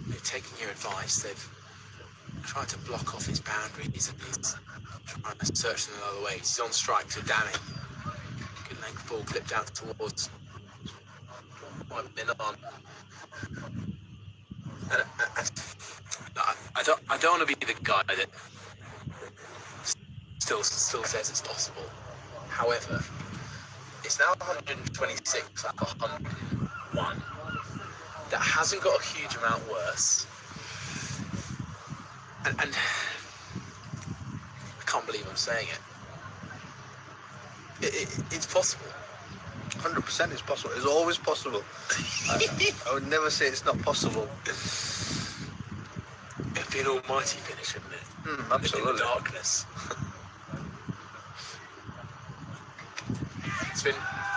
They've taken your advice, they've tried to block off his boundaries, and he's trying to search them in other ways. He's on strike to Dami. Good length ball clipped out towards what been on. And I don't want to be the guy that still says it's possible. However, it's now 126 out of 101. That hasn't got a huge amount worse. And I can't believe I'm saying it. It's possible. 100% it's possible. It's always possible. I would never say it's not possible. It'd be an almighty finish, wouldn't it? Absolutely. In the darkness. It's been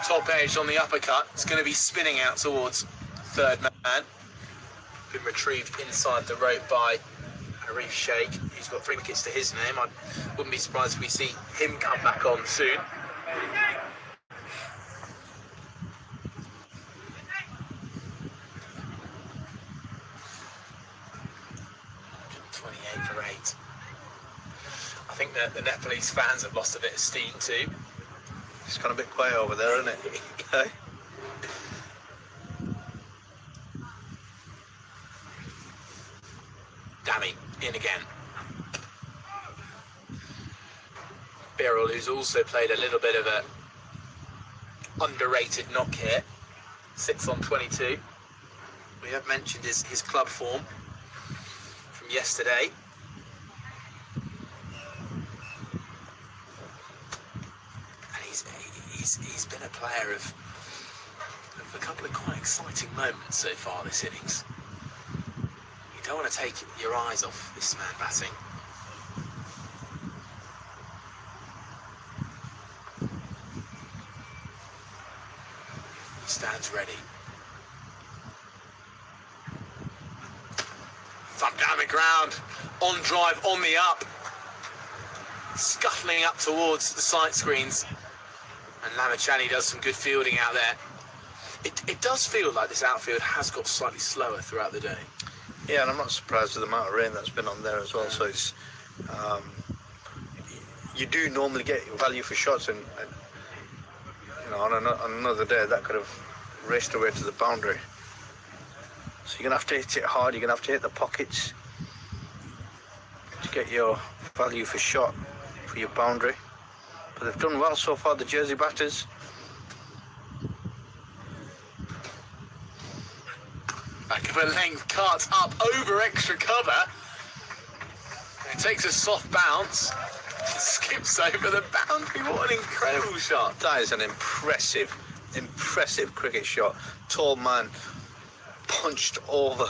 top edge on the uppercut. It's going to be spinning out towards third man. Been retrieved inside the rope by Arif Sheikh. He's got 3 wickets to his name. I wouldn't be surprised if we see him come back on soon. I think that the Nepalese fans have lost a bit of steam too. It's gone a bit quiet over there, isn't it? Hey? Dami in again. Birrell, who's also played a little bit of a underrated knock here, sits on 22. We have mentioned his club form from yesterday. And he's been a player of a couple of quite exciting moments so far this innings. You don't want to take your eyes off this man batting. He stands ready. Thump down the ground, on drive, on the up. Scuffling up towards the sight screens. And Lamachani does some good fielding out there. It does feel like this outfield has got slightly slower throughout the day. Yeah, and I'm not surprised with the amount of rain that's been on there as well. So it's you do normally get value for shots, and you know, on another day that could have raced away to the boundary. So you're gonna have to hit it hard. You're gonna have to hit the pockets to get your value for shot for your boundary. But they've done well so far, the Jersey batters. Back of a length, carts up over extra cover. It takes a soft bounce, skips over the boundary. What an incredible shot. That is an impressive cricket shot. Tall man punched over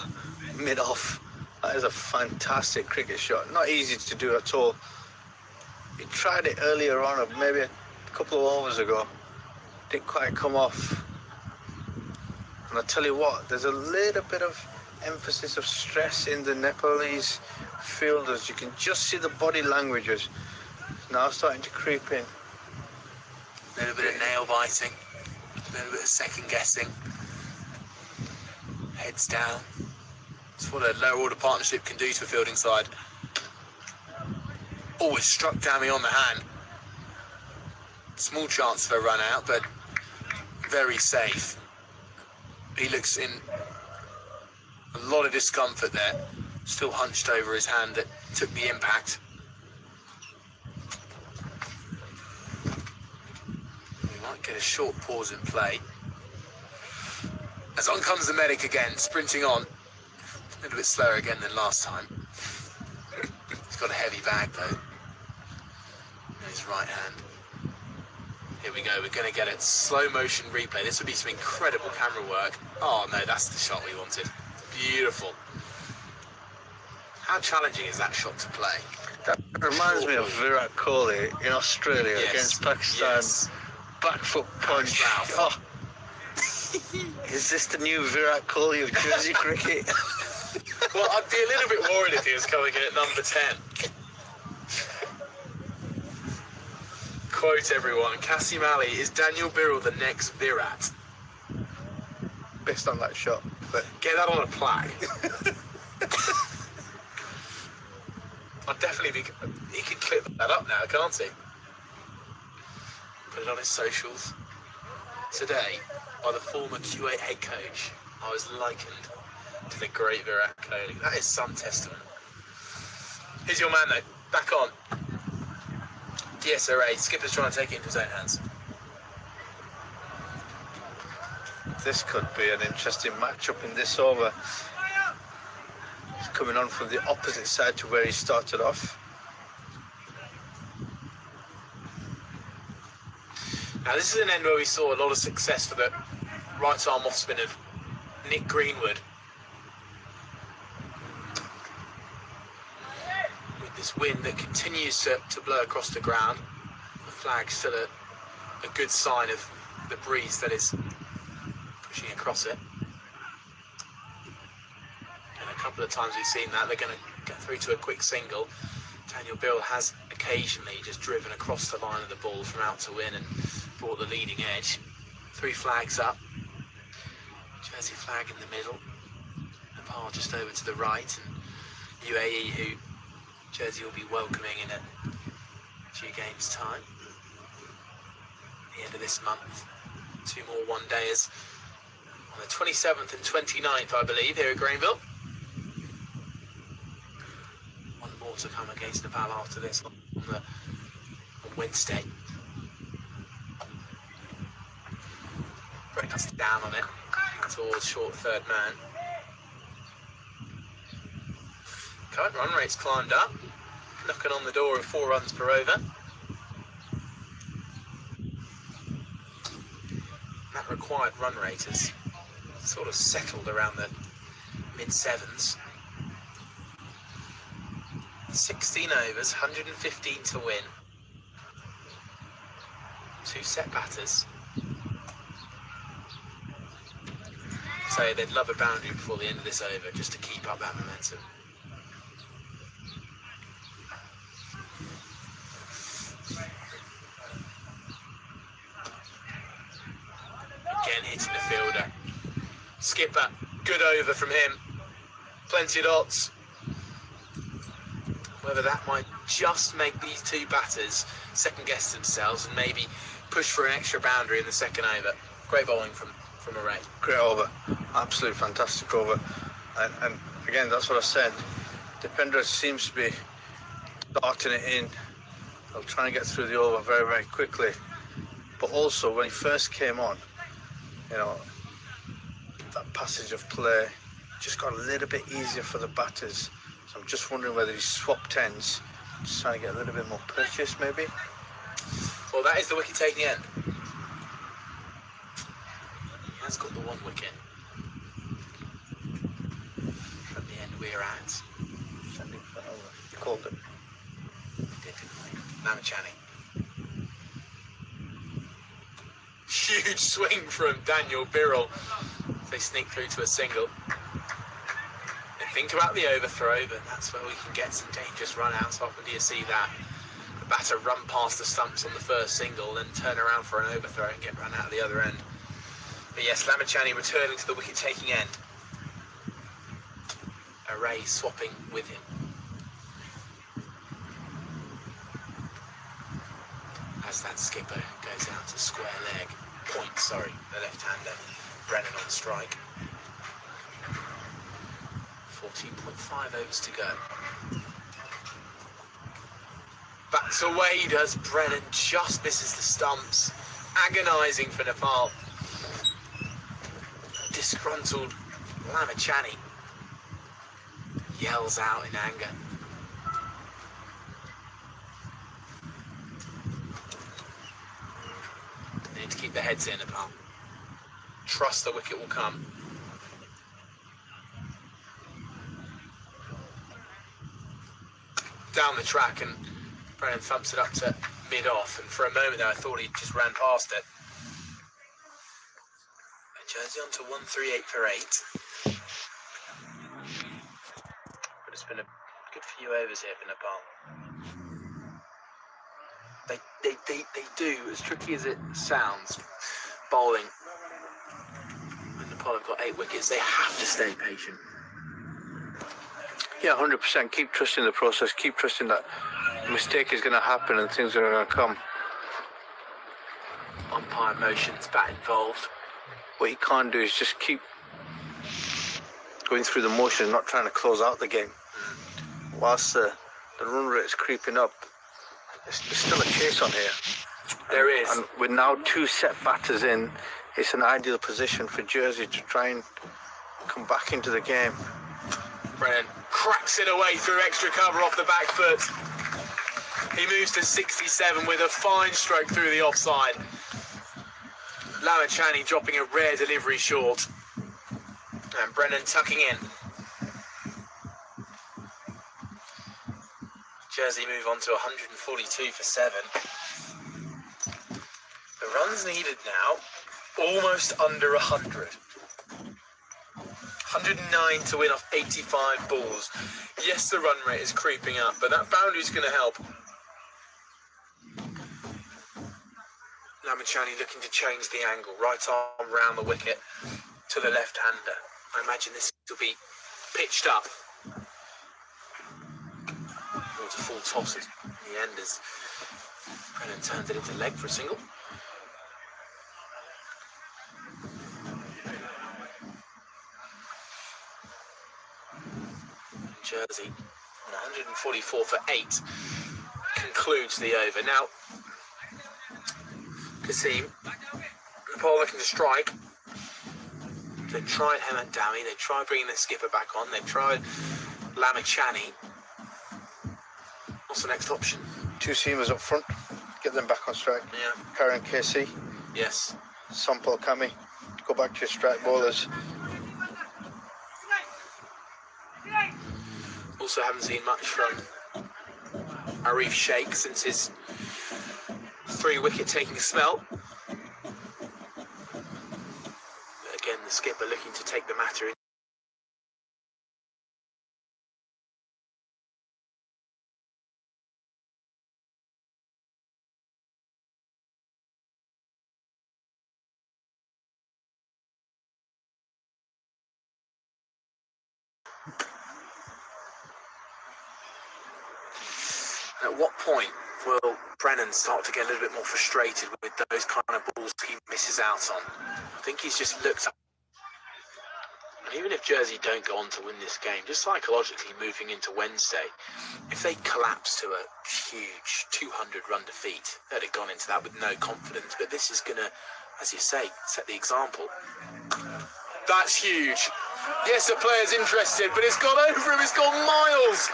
mid-off. That is a fantastic cricket shot. Not easy to do at all. He tried it earlier on, maybe a couple of overs ago. Didn't quite come off. And I tell you what, there's a little bit of emphasis of stress in the Nepalese fielders. You can just see the body languages now starting to creep in. A little bit of nail biting, a little bit of second guessing. Heads down. That's what a lower order partnership can do to a fielding side. Always struck Dami on the hand. Small chance for a run out, but very safe. He looks in a lot of discomfort there. Still hunched over his hand that took the impact. We might get a short pause in play. As on comes the medic again, sprinting on. A little bit slower again than last time. He's got a heavy bag though. In his right hand. Here we go, we're going to get a slow motion replay. This would be some incredible camera work. Oh no, that's the shot we wanted. Beautiful. How challenging is that shot to play? That reminds me of Virat Kohli in Australia against Pakistan. Yes. Back foot punch. Oh. Is this the new Virat Kohli of Jersey cricket? Well, I'd be a little bit worried if he was coming in at number 10. Quote everyone, Kasim Ali, is Daniel Birrell the next Virat? Based on that shot. But Get that on a plaque. I'd definitely be... He could clip that up now, can't he? Put it on his socials. Today, by the former Kuwait head coach, I was likened to the great Virat Kohli. That is some testament. Here's your man though, back on. DSRA, skipper's trying to take it into his own hands. this could be an interesting matchup in this over. He's coming on from the opposite side to where he started off. Now this is an end where we saw a lot of success for the right arm off spin of Nick Greenwood. With this wind that continues to blow across the ground, the flag's still a good sign of the breeze that is pushing across it. And a couple of times we've seen that, they're going to get through to a quick single. Daniel Birrell has occasionally just driven across the line of the ball from out to win and brought the leading edge. 3 flags up. Jersey flag in the middle. Nepal just over to the right, and UAE, who Jersey will be welcoming in a a few games' time. The end of this month. 2 more one-dayers on the 27th and 29th, I believe, here at Greenville. 1 more to come against Nepal after this on Wednesday. Brett cuts down on it towards short third man. Current run rate's climbed up, knocking on the door of 4 runs per over. That required run rate has sort of settled around the mid-7s. 16 overs, 115 to win. 2 set batters. So they'd love a boundary before the end of this over just to keep up that momentum. Again hitting the fielder. Skipper, good over from him. Plenty of dots. Whether that might just make these 2 batters second guess themselves and maybe push for an extra boundary in the second over. Great bowling from Array. Great over, absolutely fantastic over, and again, that's what I said. Dipendra seems to be starting it in. They're trying to get through the over very, very quickly. But also, when he first came on, you know, that passage of play just got a little bit easier for the batters. So I'm just wondering whether he's swapped ends, just trying to get a little bit more purchase, maybe. Well, that is the wicket-taking end. He has got the 1 wicket from the end we're at. Sending for over. You called it. Didn't we? Namachani. Huge swing from Daniel Birrell. They sneak through to a single. And think about the overthrow, but that's where we can get some dangerous run-outs. How often do you see that? The batter run past the stumps on the first single, then turn around for an overthrow and get run out of the other end. But yes, Lamachani returning to the wicket-taking end. Array swapping with him. As that skipper goes out to square leg. Point, sorry, the left-hander. Brennan on strike. 14.5 overs to go. Back to Wade as Brennan just misses the stumps. Agonising for Nepal. Disgruntled Lamachani yells out in anger. They need to keep their heads in, Nepal. Trust the wicket will come. Down the track, and Brennan thumps it up to mid-off, and for a moment there I thought he just ran past it. And Jersey on to 138 for 8. But it's been a good few overs here for Nepal. They do, as tricky as it sounds, bowling. When Nepal have got 8 wickets, they have to stay patient. Yeah, 100%. Keep trusting the process. Keep trusting that a mistake is going to happen and things are going to come. Umpire motions, bat involved. What you can't do is just keep going through the motions, not trying to close out the game. Whilst the run rate is creeping up, there's still a chase on here. There is. And with now 2 set batters in, it's an ideal position for Jersey to try and come back into the game. Brennan cracks it away through extra cover off the back foot. He moves to 67 with a fine stroke through the offside. Lamachani dropping a rare delivery short. And Brennan tucking in. Jersey move on to 142 for 7. The runs needed now, almost under 100. 109 to win off 85 balls. Yes, the run rate is creeping up, but that boundary's going to help. Lamachani looking to change the angle. Right arm round the wicket to the left-hander. I imagine this will be pitched up. Or to full toss at the end as Brennan turns it into leg for a single. Jersey, 144 for 8, concludes the over. Now, Kasim, Nepal looking to strike. They tried Hemant Dami, they tried bringing the skipper back on, they tried Lamichani. What's the next option? Two seamers up front, get them back on strike. Yeah. Karen KC, Yes. Sampal Kami, go back to your strike bowlers. Also haven't seen much from Arif Sheikh since his 3-wicket taking smell. But again, the skipper looking to take the matter in. At what point will Brennan start to get a little bit more frustrated with those kind of balls he misses out on? I think he's just looked up. And even if Jersey don't go on to win this game, just psychologically moving into Wednesday, if they collapse to a huge 200-run defeat, they'd have gone into that with no confidence. But this is going to, as you say, set the example. That's huge. Yes, the player's interested, but it's gone over him. It's gone miles.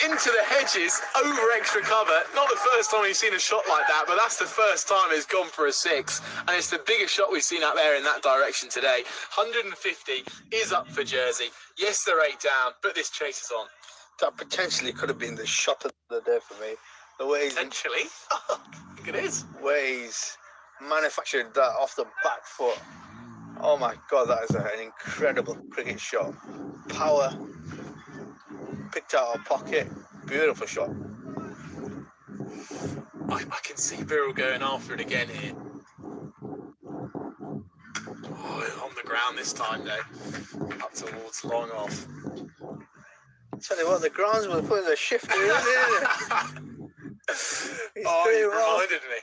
Into the hedges, over extra cover. Not the first time we've seen a shot like that, but that's the first time it's gone for a 6. And it's the biggest shot we've seen out there in that direction today. 150 is up for Jersey. Yes, they're 8 down, but this chase is on. That potentially could have been the shot of the day for me. The way he's, Potentially. I think it is. way he's manufactured that off the back foot. Oh my God, that is an incredible cricket shot. Power. Picked out of pocket, beautiful shot. I can see Viral going after it again here. Oh, on the ground this time though. Up towards long off. Tell you what, the groundsman putting the shifter in, isn't it? He's Oh, doing he well. reminded me.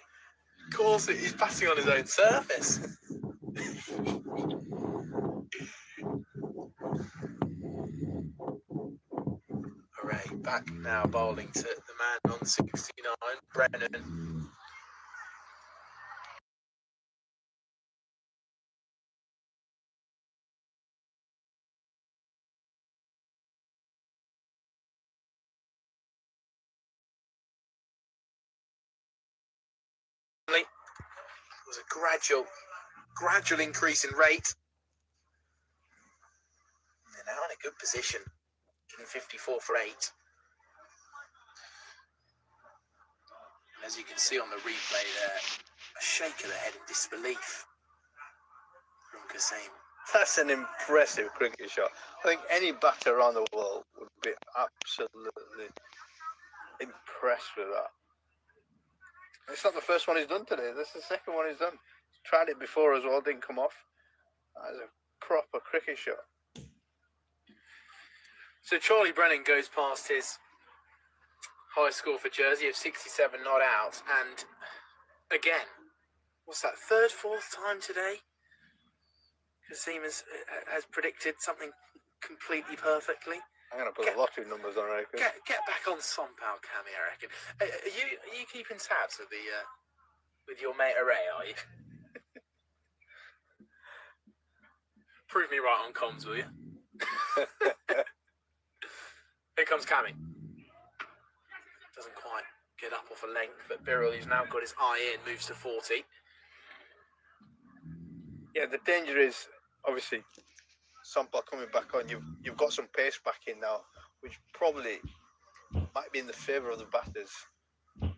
Of course, he's batting on his own surface. Hooray, back now bowling to the man on 69, Brennan. There was a gradual increase in rate. They're now in a good position. 54 for 8. And as you can see on the replay there, a shake of the head in disbelief from Kasim. That's an impressive cricket shot. I think any batter around the world would be absolutely impressed with that. It's not the first one he's done today. This is the second one he's done. He's tried it before as well, didn't come off. That is a proper cricket shot. So Charlie Brennan goes past his high score for Jersey of 67 not out, and again, what's that, third, fourth time today? Kasim has predicted something completely perfectly. I'm going to put the lottery numbers on, I reckon. Get back on Sompal, Cammy, I reckon. Are you keeping tabs with your mate Array, are you? Prove me right on comms, will you? Here comes Cammy. Doesn't quite get up off a length, but Birrell, who's now got his eye in, moves to 40. Yeah, the danger is obviously Sampal coming back on. You've got some pace back in now, which probably might be in the favour of the batters.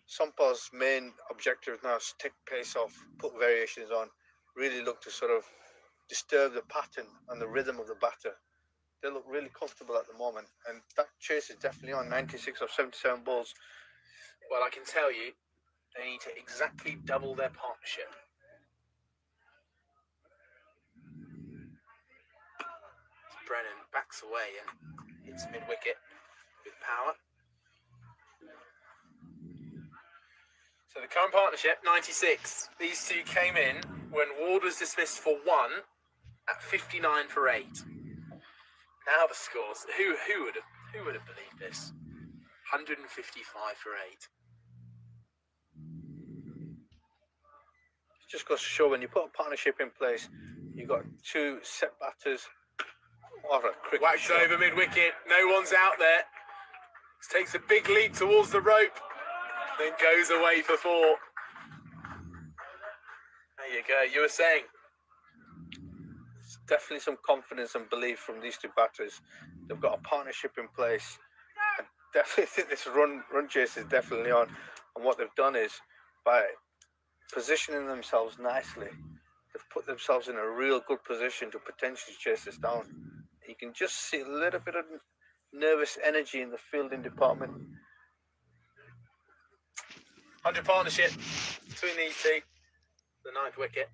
Sampal's main objective now is to take pace off, put variations on, really look to sort of disturb the pattern and the rhythm of the batter. They look really comfortable at the moment, and that chase is definitely on. 96 of 77 balls. Well, I can tell you, they need to exactly double their partnership. Brennan backs away and hits mid-wicket with power. So the current partnership, 96. These two came in when Ward was dismissed for 1 at 59 for 8. Now the scores. Who would have believed this? 155 for 8. It just goes to show when you put a partnership in place, you've got two set batters. What a cricket Whacks shot. over mid-wicket. No one's out there. Takes a big leap towards the rope. Then goes away for 4. There you go. You were saying. Definitely some confidence and belief from these two batters. They've got a partnership in place. I definitely think this run chase is definitely on. And what they've done is, by positioning themselves nicely, they've put themselves in a real good position to potentially chase this down. You can just see a little bit of nervous energy in the fielding department. 100 partnership between these two. The 9th wicket.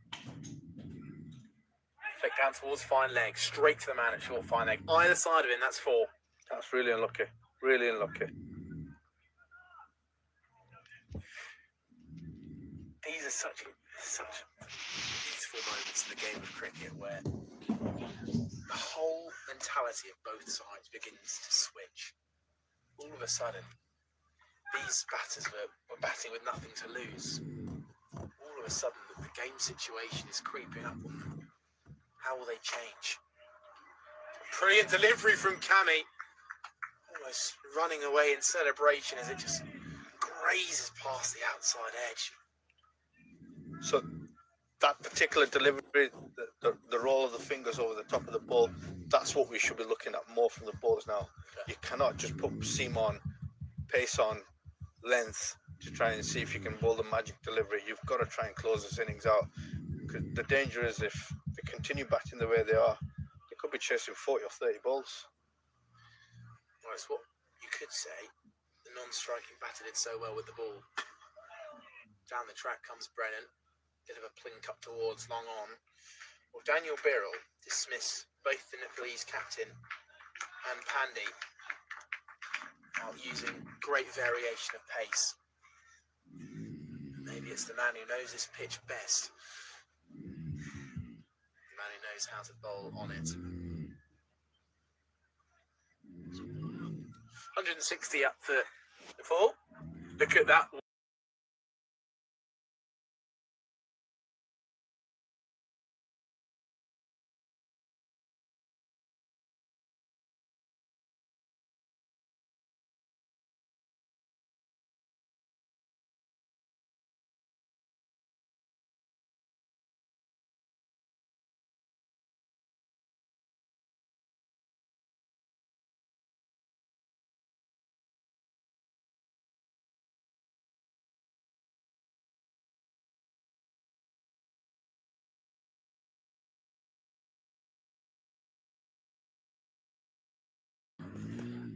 Flick down towards fine leg. Straight to the man at short fine leg. Either side of him, that's 4. That's really unlucky. Really unlucky. These are such beautiful moments in the game of cricket where the whole mentality of both sides begins to switch. All of a sudden, these batters were batting with nothing to lose. All of a sudden, the game situation is creeping up on them. How will they change? Brilliant delivery from Cami. Almost running away in celebration as it just grazes past the outside edge. So that particular delivery, the roll of the fingers over the top of the ball, that's what we should be looking at more from the bowlers now. You cannot just put seam on, pace on, length to try and see if you can bowl the magic delivery. You've got to try and close this innings out. Because the danger is if they continue batting the way they are, they could be chasing 40 or 30 balls. Well, it's what you could say. The non-striking batter did so well with the ball. Down the track comes Brennan. Bit of a plink up towards long on. Well, Daniel Birrell dismiss both the Nepalese captain and Pandey while using great variation of pace. Maybe it's the man who knows this pitch best. The man who knows how to bowl on it. 160 up for Nepal. Look at that.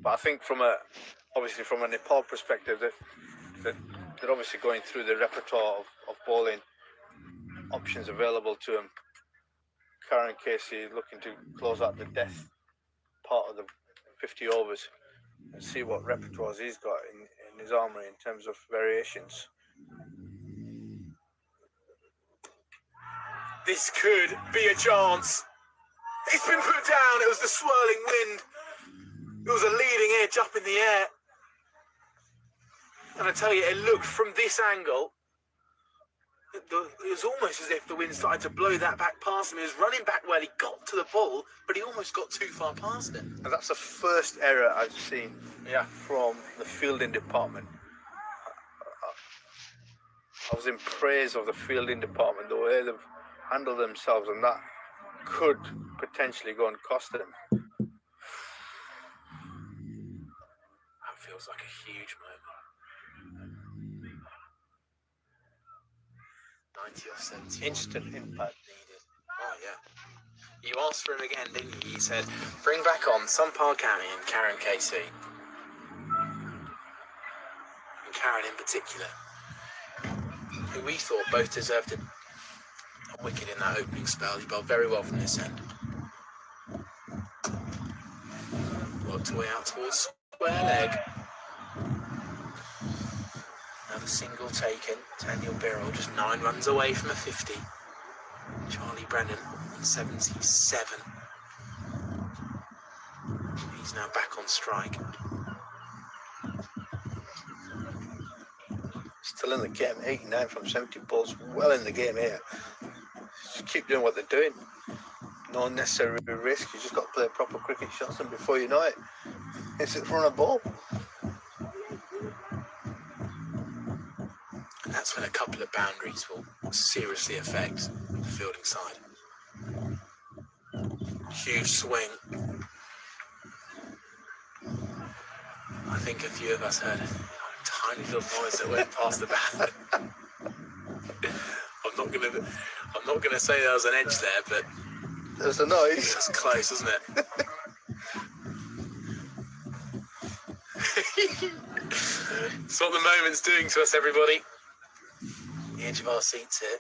But I think obviously from a Nepal perspective, that they're obviously going through the repertoire of bowling options available to them. Karen Casey looking to close out the death part of the 50 overs and see what repertoires he's got in his armoury in terms of variations. This could be a chance. It's been put down. It was the swirling wind. It was a leading edge up in the air. And I tell you, it looked from this angle, it was almost as if the wind started to blow that back past him. He was running back well. He got to the ball, but he almost got too far past it. And that's the first error I've seen from the fielding department. I was in praise of the fielding department, the way they've handled themselves, and that could potentially go and cost them. That feels like a huge moment. 90 off 70. Instant impact. Needed. Oh, yeah. You asked for him again, didn't you? You said, bring back on Sampal Kami and Karen Casey. And Karen in particular, who we thought both deserved a wicket in that opening spell. He bowled very well from this end. Worked away out towards square leg. Another single taken. Daniel Birrell just 9 runs away from a 50. Charlie Brennan, 77. He's now back on strike. Still in the game, 89 from 70 balls, well in the game here. Just keep doing what they're doing. No unnecessary risk, you just got to play proper cricket shots, and before you know it, it's in front of ball. And that's when a couple of boundaries will seriously affect the fielding side. Huge swing. I think a few of us heard a tiny little noise that went past the bat. I'm not gonna say there was an edge there, but there's a noise. That's close, isn't it? It's what the moment's doing to us, everybody. The edge of our seats here.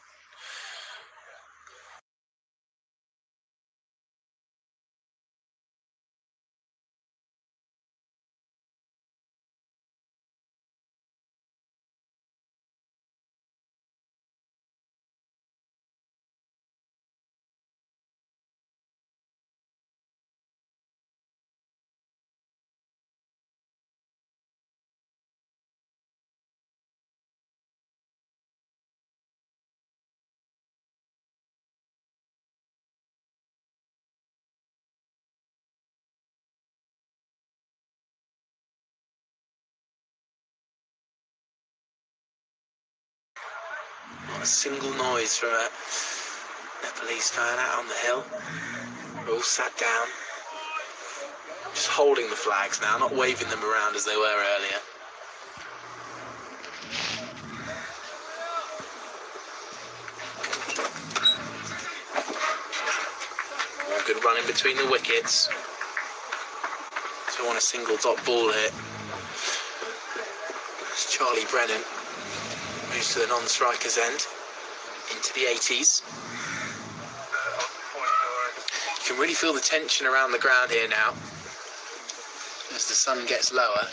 Not a single noise from a Nepalese fan out on the hill. We're all sat down, just holding the flags now, not waving them around as they were earlier. All good running between the wickets. So I want a single dot ball here. It's Charlie Brennan. Moves to the non-striker's end, into the 80s. You can really feel the tension around the ground here now, as the sun gets lower.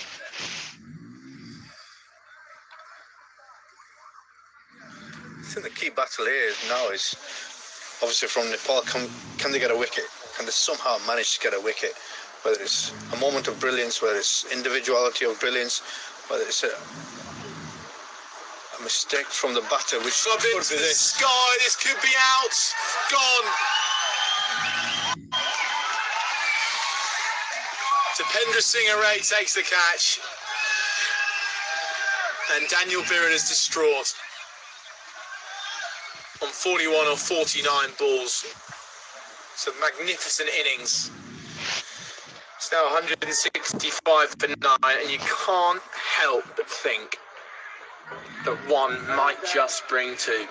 I think the key battle here now is, obviously from Nepal, can they get a wicket? Can they somehow manage to get a wicket? Whether it's a moment of brilliance, whether it's individuality of brilliance, whether it's a mistake from the batter, which Up into the sky, this could be out, gone. Dipendra Singh Array takes the catch, and Daniel Birrell is distraught on 41 or 49 balls. It's a magnificent innings. It's now 165 for 9, and you can't help but think that one might just bring 2.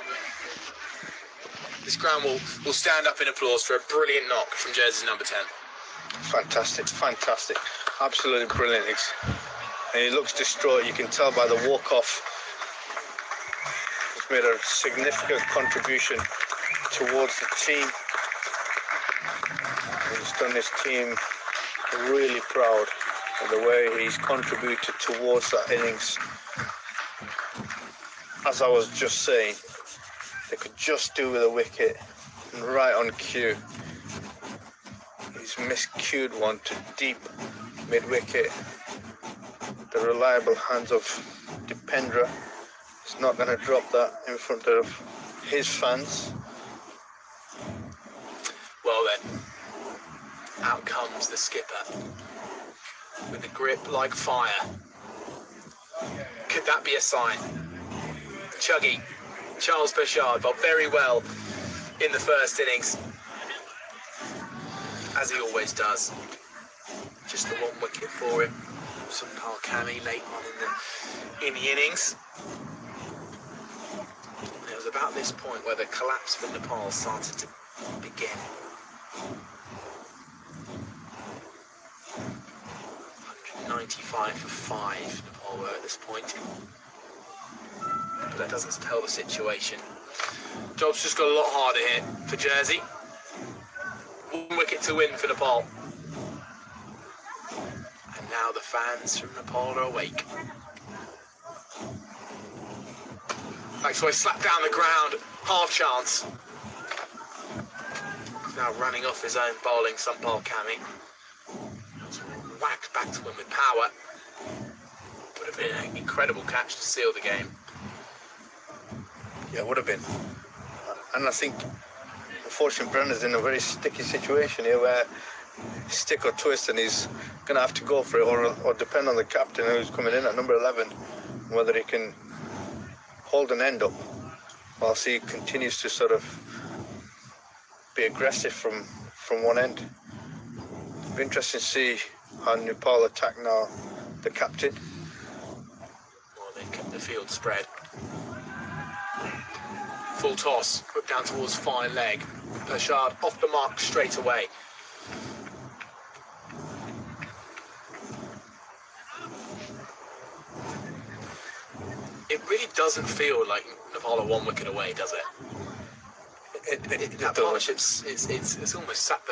This ground will stand up in applause for a brilliant knock from jersey number 10. Fantastic, fantastic, absolutely brilliant. And he looks distraught. You can tell by the walk-off. He's made a significant contribution towards the team. He's done his team really proud of the way he's contributed towards that innings. As I was just saying, they could just do with a wicket, and right on cue. He's miscued one to deep mid-wicket. The reliable hands of Dipendra is not going to drop that in front of his fans. Well then, out comes the skipper with a grip like fire. Could that be a sign? Chuggy, Charles Bashard, bowled very well in the first innings, as he always does. Just the 1 wicket for him. Some Kami late on in the innings. It was about this point where the collapse for Nepal started to begin. 195 for 5 Nepal were at this point. But that doesn't tell the situation. Job's just got a lot harder here for Jersey. 1 wicket to win for Nepal. And now the fans from Nepal are awake. Like, so I slapped down the ground, half chance. Now running off his own bowling, Sunpal Kami. Whacked back to him with power. Would have been an incredible catch to seal the game. Yeah, it would have been. And I think, unfortunately, Brendan's in a very sticky situation here where stick or twist, and he's going to have to go for it, or depend on the captain who's coming in at number 11, whether he can hold an end up whilst he continues to sort of be aggressive from one end. It'll be interesting to see how Nepal attack now the captain. Well, they kept the field spread. Full toss, put down towards fine leg. Pershad off the mark straight away. It really doesn't feel like Nepal are 1 wicket away, does it? That partnership's it's almost sapped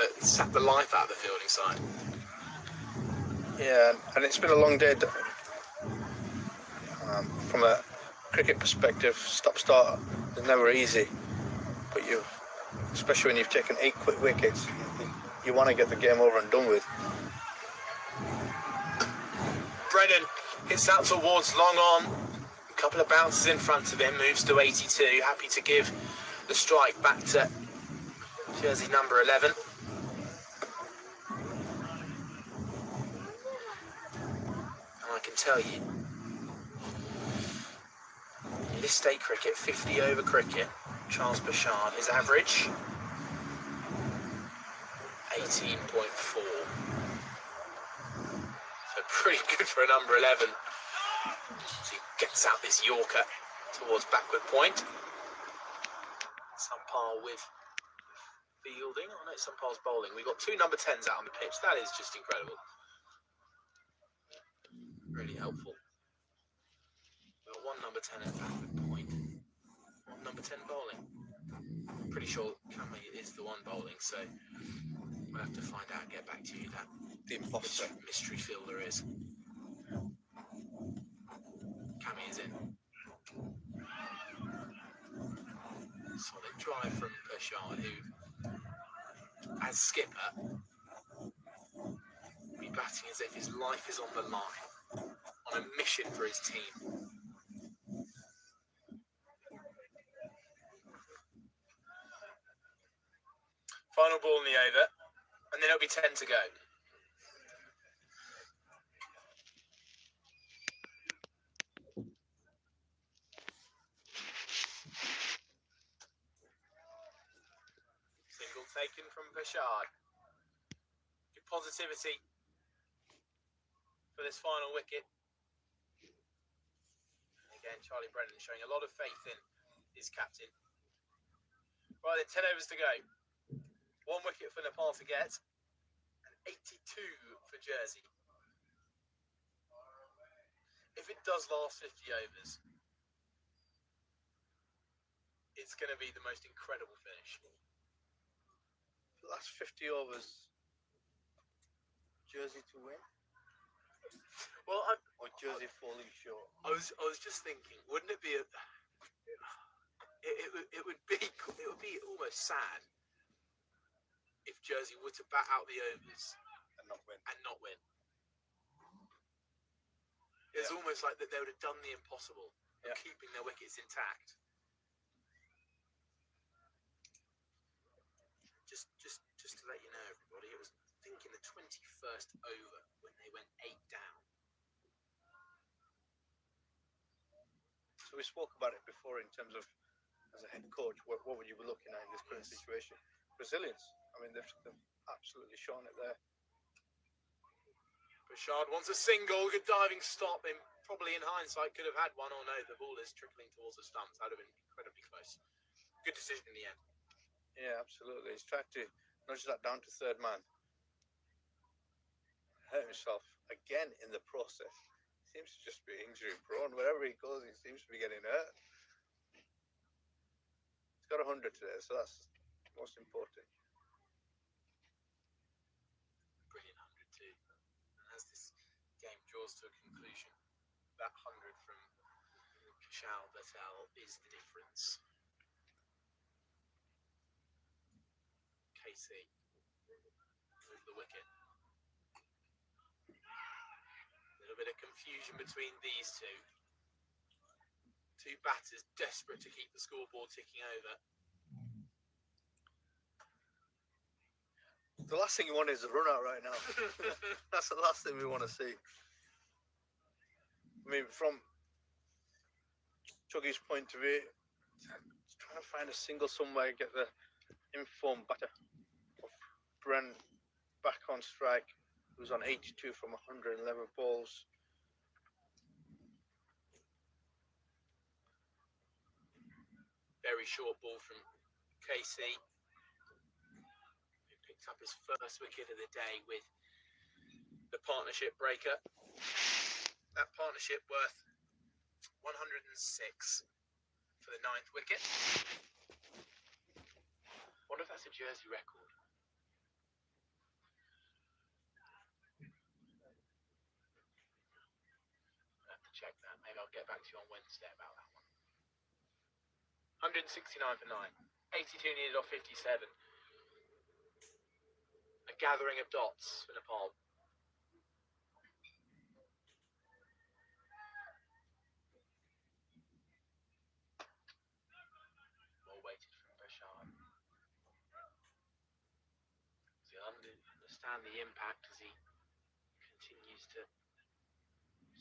the life out of the fielding side. Yeah, and it's been a long day. From a cricket perspective, stop-start is never easy. But especially when you've taken 8 quick wickets, you want to get the game over and done with. Brennan hits out towards long on. A couple of bounces in front of him, moves to 82. Happy to give the strike back to jersey number 11. And I can tell you, in this state cricket, 50 over cricket, Charles Pershad, his average 18.4. So pretty good for a number 11. So he gets out this Yorker towards backward point. Sunpal with fielding. Oh no, Sunpal's bowling. We've got 2 number 10s out on the pitch. That is just incredible. Really helpful. We've got 1 number 10 at backward point. 1 number 10 bowling. Pretty sure Kami is the one bowling, so we'll have to find out and get back to you that The imposter. mystery fielder is. Kami is in. Solid drive from Pershad, who, as skipper, will be batting as if his life is on the line, on a mission for his team. Final ball in the over, and then it'll be 10 to go. Single taken from Pershad. Good positivity for this final wicket. And again, Charlie Brennan showing a lot of faith in his captain. Right then, 10 overs to go. 1 wicket for Nepal to get, and 82 for Jersey. If it does last 50 overs, it's going to be the most incredible finish. The last 50 overs, Jersey to win, Well, or Jersey falling short? I was just thinking, wouldn't it be it would be almost sad if Jersey were to bat out the overs And not win. It's almost like that they would have done the impossible of Yeah. keeping their wickets intact. Just to let you know, everybody, it was, I think, in the 21st over when they went 8 down. So we spoke about it before in terms of, as a head coach, what would you be looking at in this current situation? Resilience. I mean, they've absolutely shown it there. Pershad wants a single, good diving stop. Him probably in hindsight could have had one. Oh no, the ball is trickling towards the stumps. That would have been incredibly close. Good decision in the end. Yeah, absolutely. He's tried to nudge that down to third man. Hurt himself again in the process. He seems to just be injury prone. Wherever he goes, he seems to be getting hurt. He's got 100 today, so that's most important. Brilliant 100 too. And as this game draws to a conclusion, that 100 from Kushal Patel is the difference. Casey with the wicket. A little bit of confusion between these two. Two batters desperate to keep the scoreboard ticking over. The last thing you want is a run out right now. That's the last thing we want to see. I mean, from Chuggy's point of view, trying to find a single somewhere, get the informed batter of Bren back on strike, who's on 82 from 111 balls. Very short ball from Casey, who picked up his first wicket of the day with the partnership breaker. That partnership worth 106 for the 9th wicket. Wonder if that's a Jersey record. I'll have to check that. Maybe I'll get back to you on Wednesday about that one. 169 for 9. 82 needed off 57. A gathering of dots for Nepal. Well weighted from Bashar. So you'll understand the impact as he continues to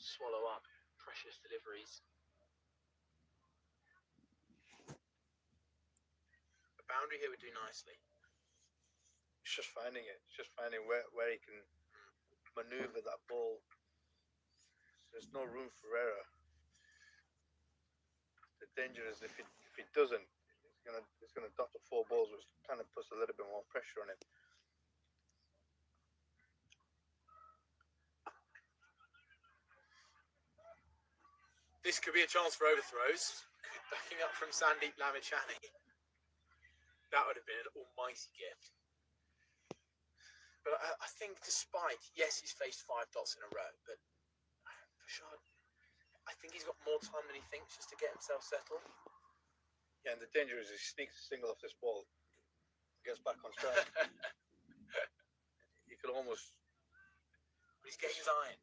swallow up precious deliveries. A boundary here would do nicely. It's just finding it. It's just finding where he can manoeuvre that ball. There's no room for error. The danger is if he doesn't, it's gonna dot the 4 balls, which kind of puts a little bit more pressure on him. This could be a chance for overthrows. Backing up from Sandeep Lavachani. That would have been an almighty gift. But I think despite, yes, he's faced 5 dots in a row, but Prashad, I think he's got more time than he thinks just to get himself settled. Yeah, and the danger is he sneaks a single off this ball, gets back on strike. He could almost... But he's getting his iron.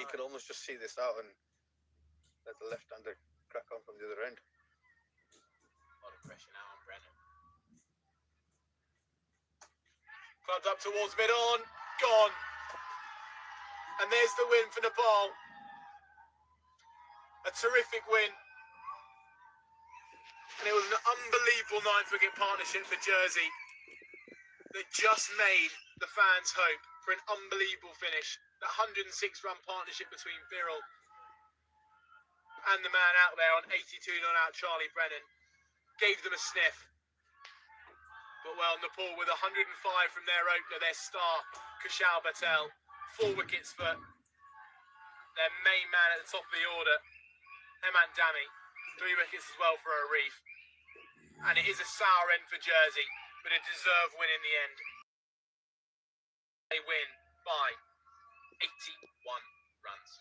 He could almost just see this out and let the left-hander crack on from the other end. A lot of pressure now on Brennan. Clubbed up towards mid-on, gone. And there's the win for Nepal. A terrific win. And it was an unbelievable 9th wicket partnership for Jersey that just made the fans hope for an unbelievable finish. That 106-run partnership between Viral and the man out there on 82 not-out, Charlie Brennan, gave them a sniff. But well, Nepal with 105 from their opener, their star, Kushal Patel. 4 wickets for their main man at the top of the order, Hemant Dami. 3 wickets as well for Arif. And it is a sour end for Jersey, but a deserved win in the end. They win by 81 runs.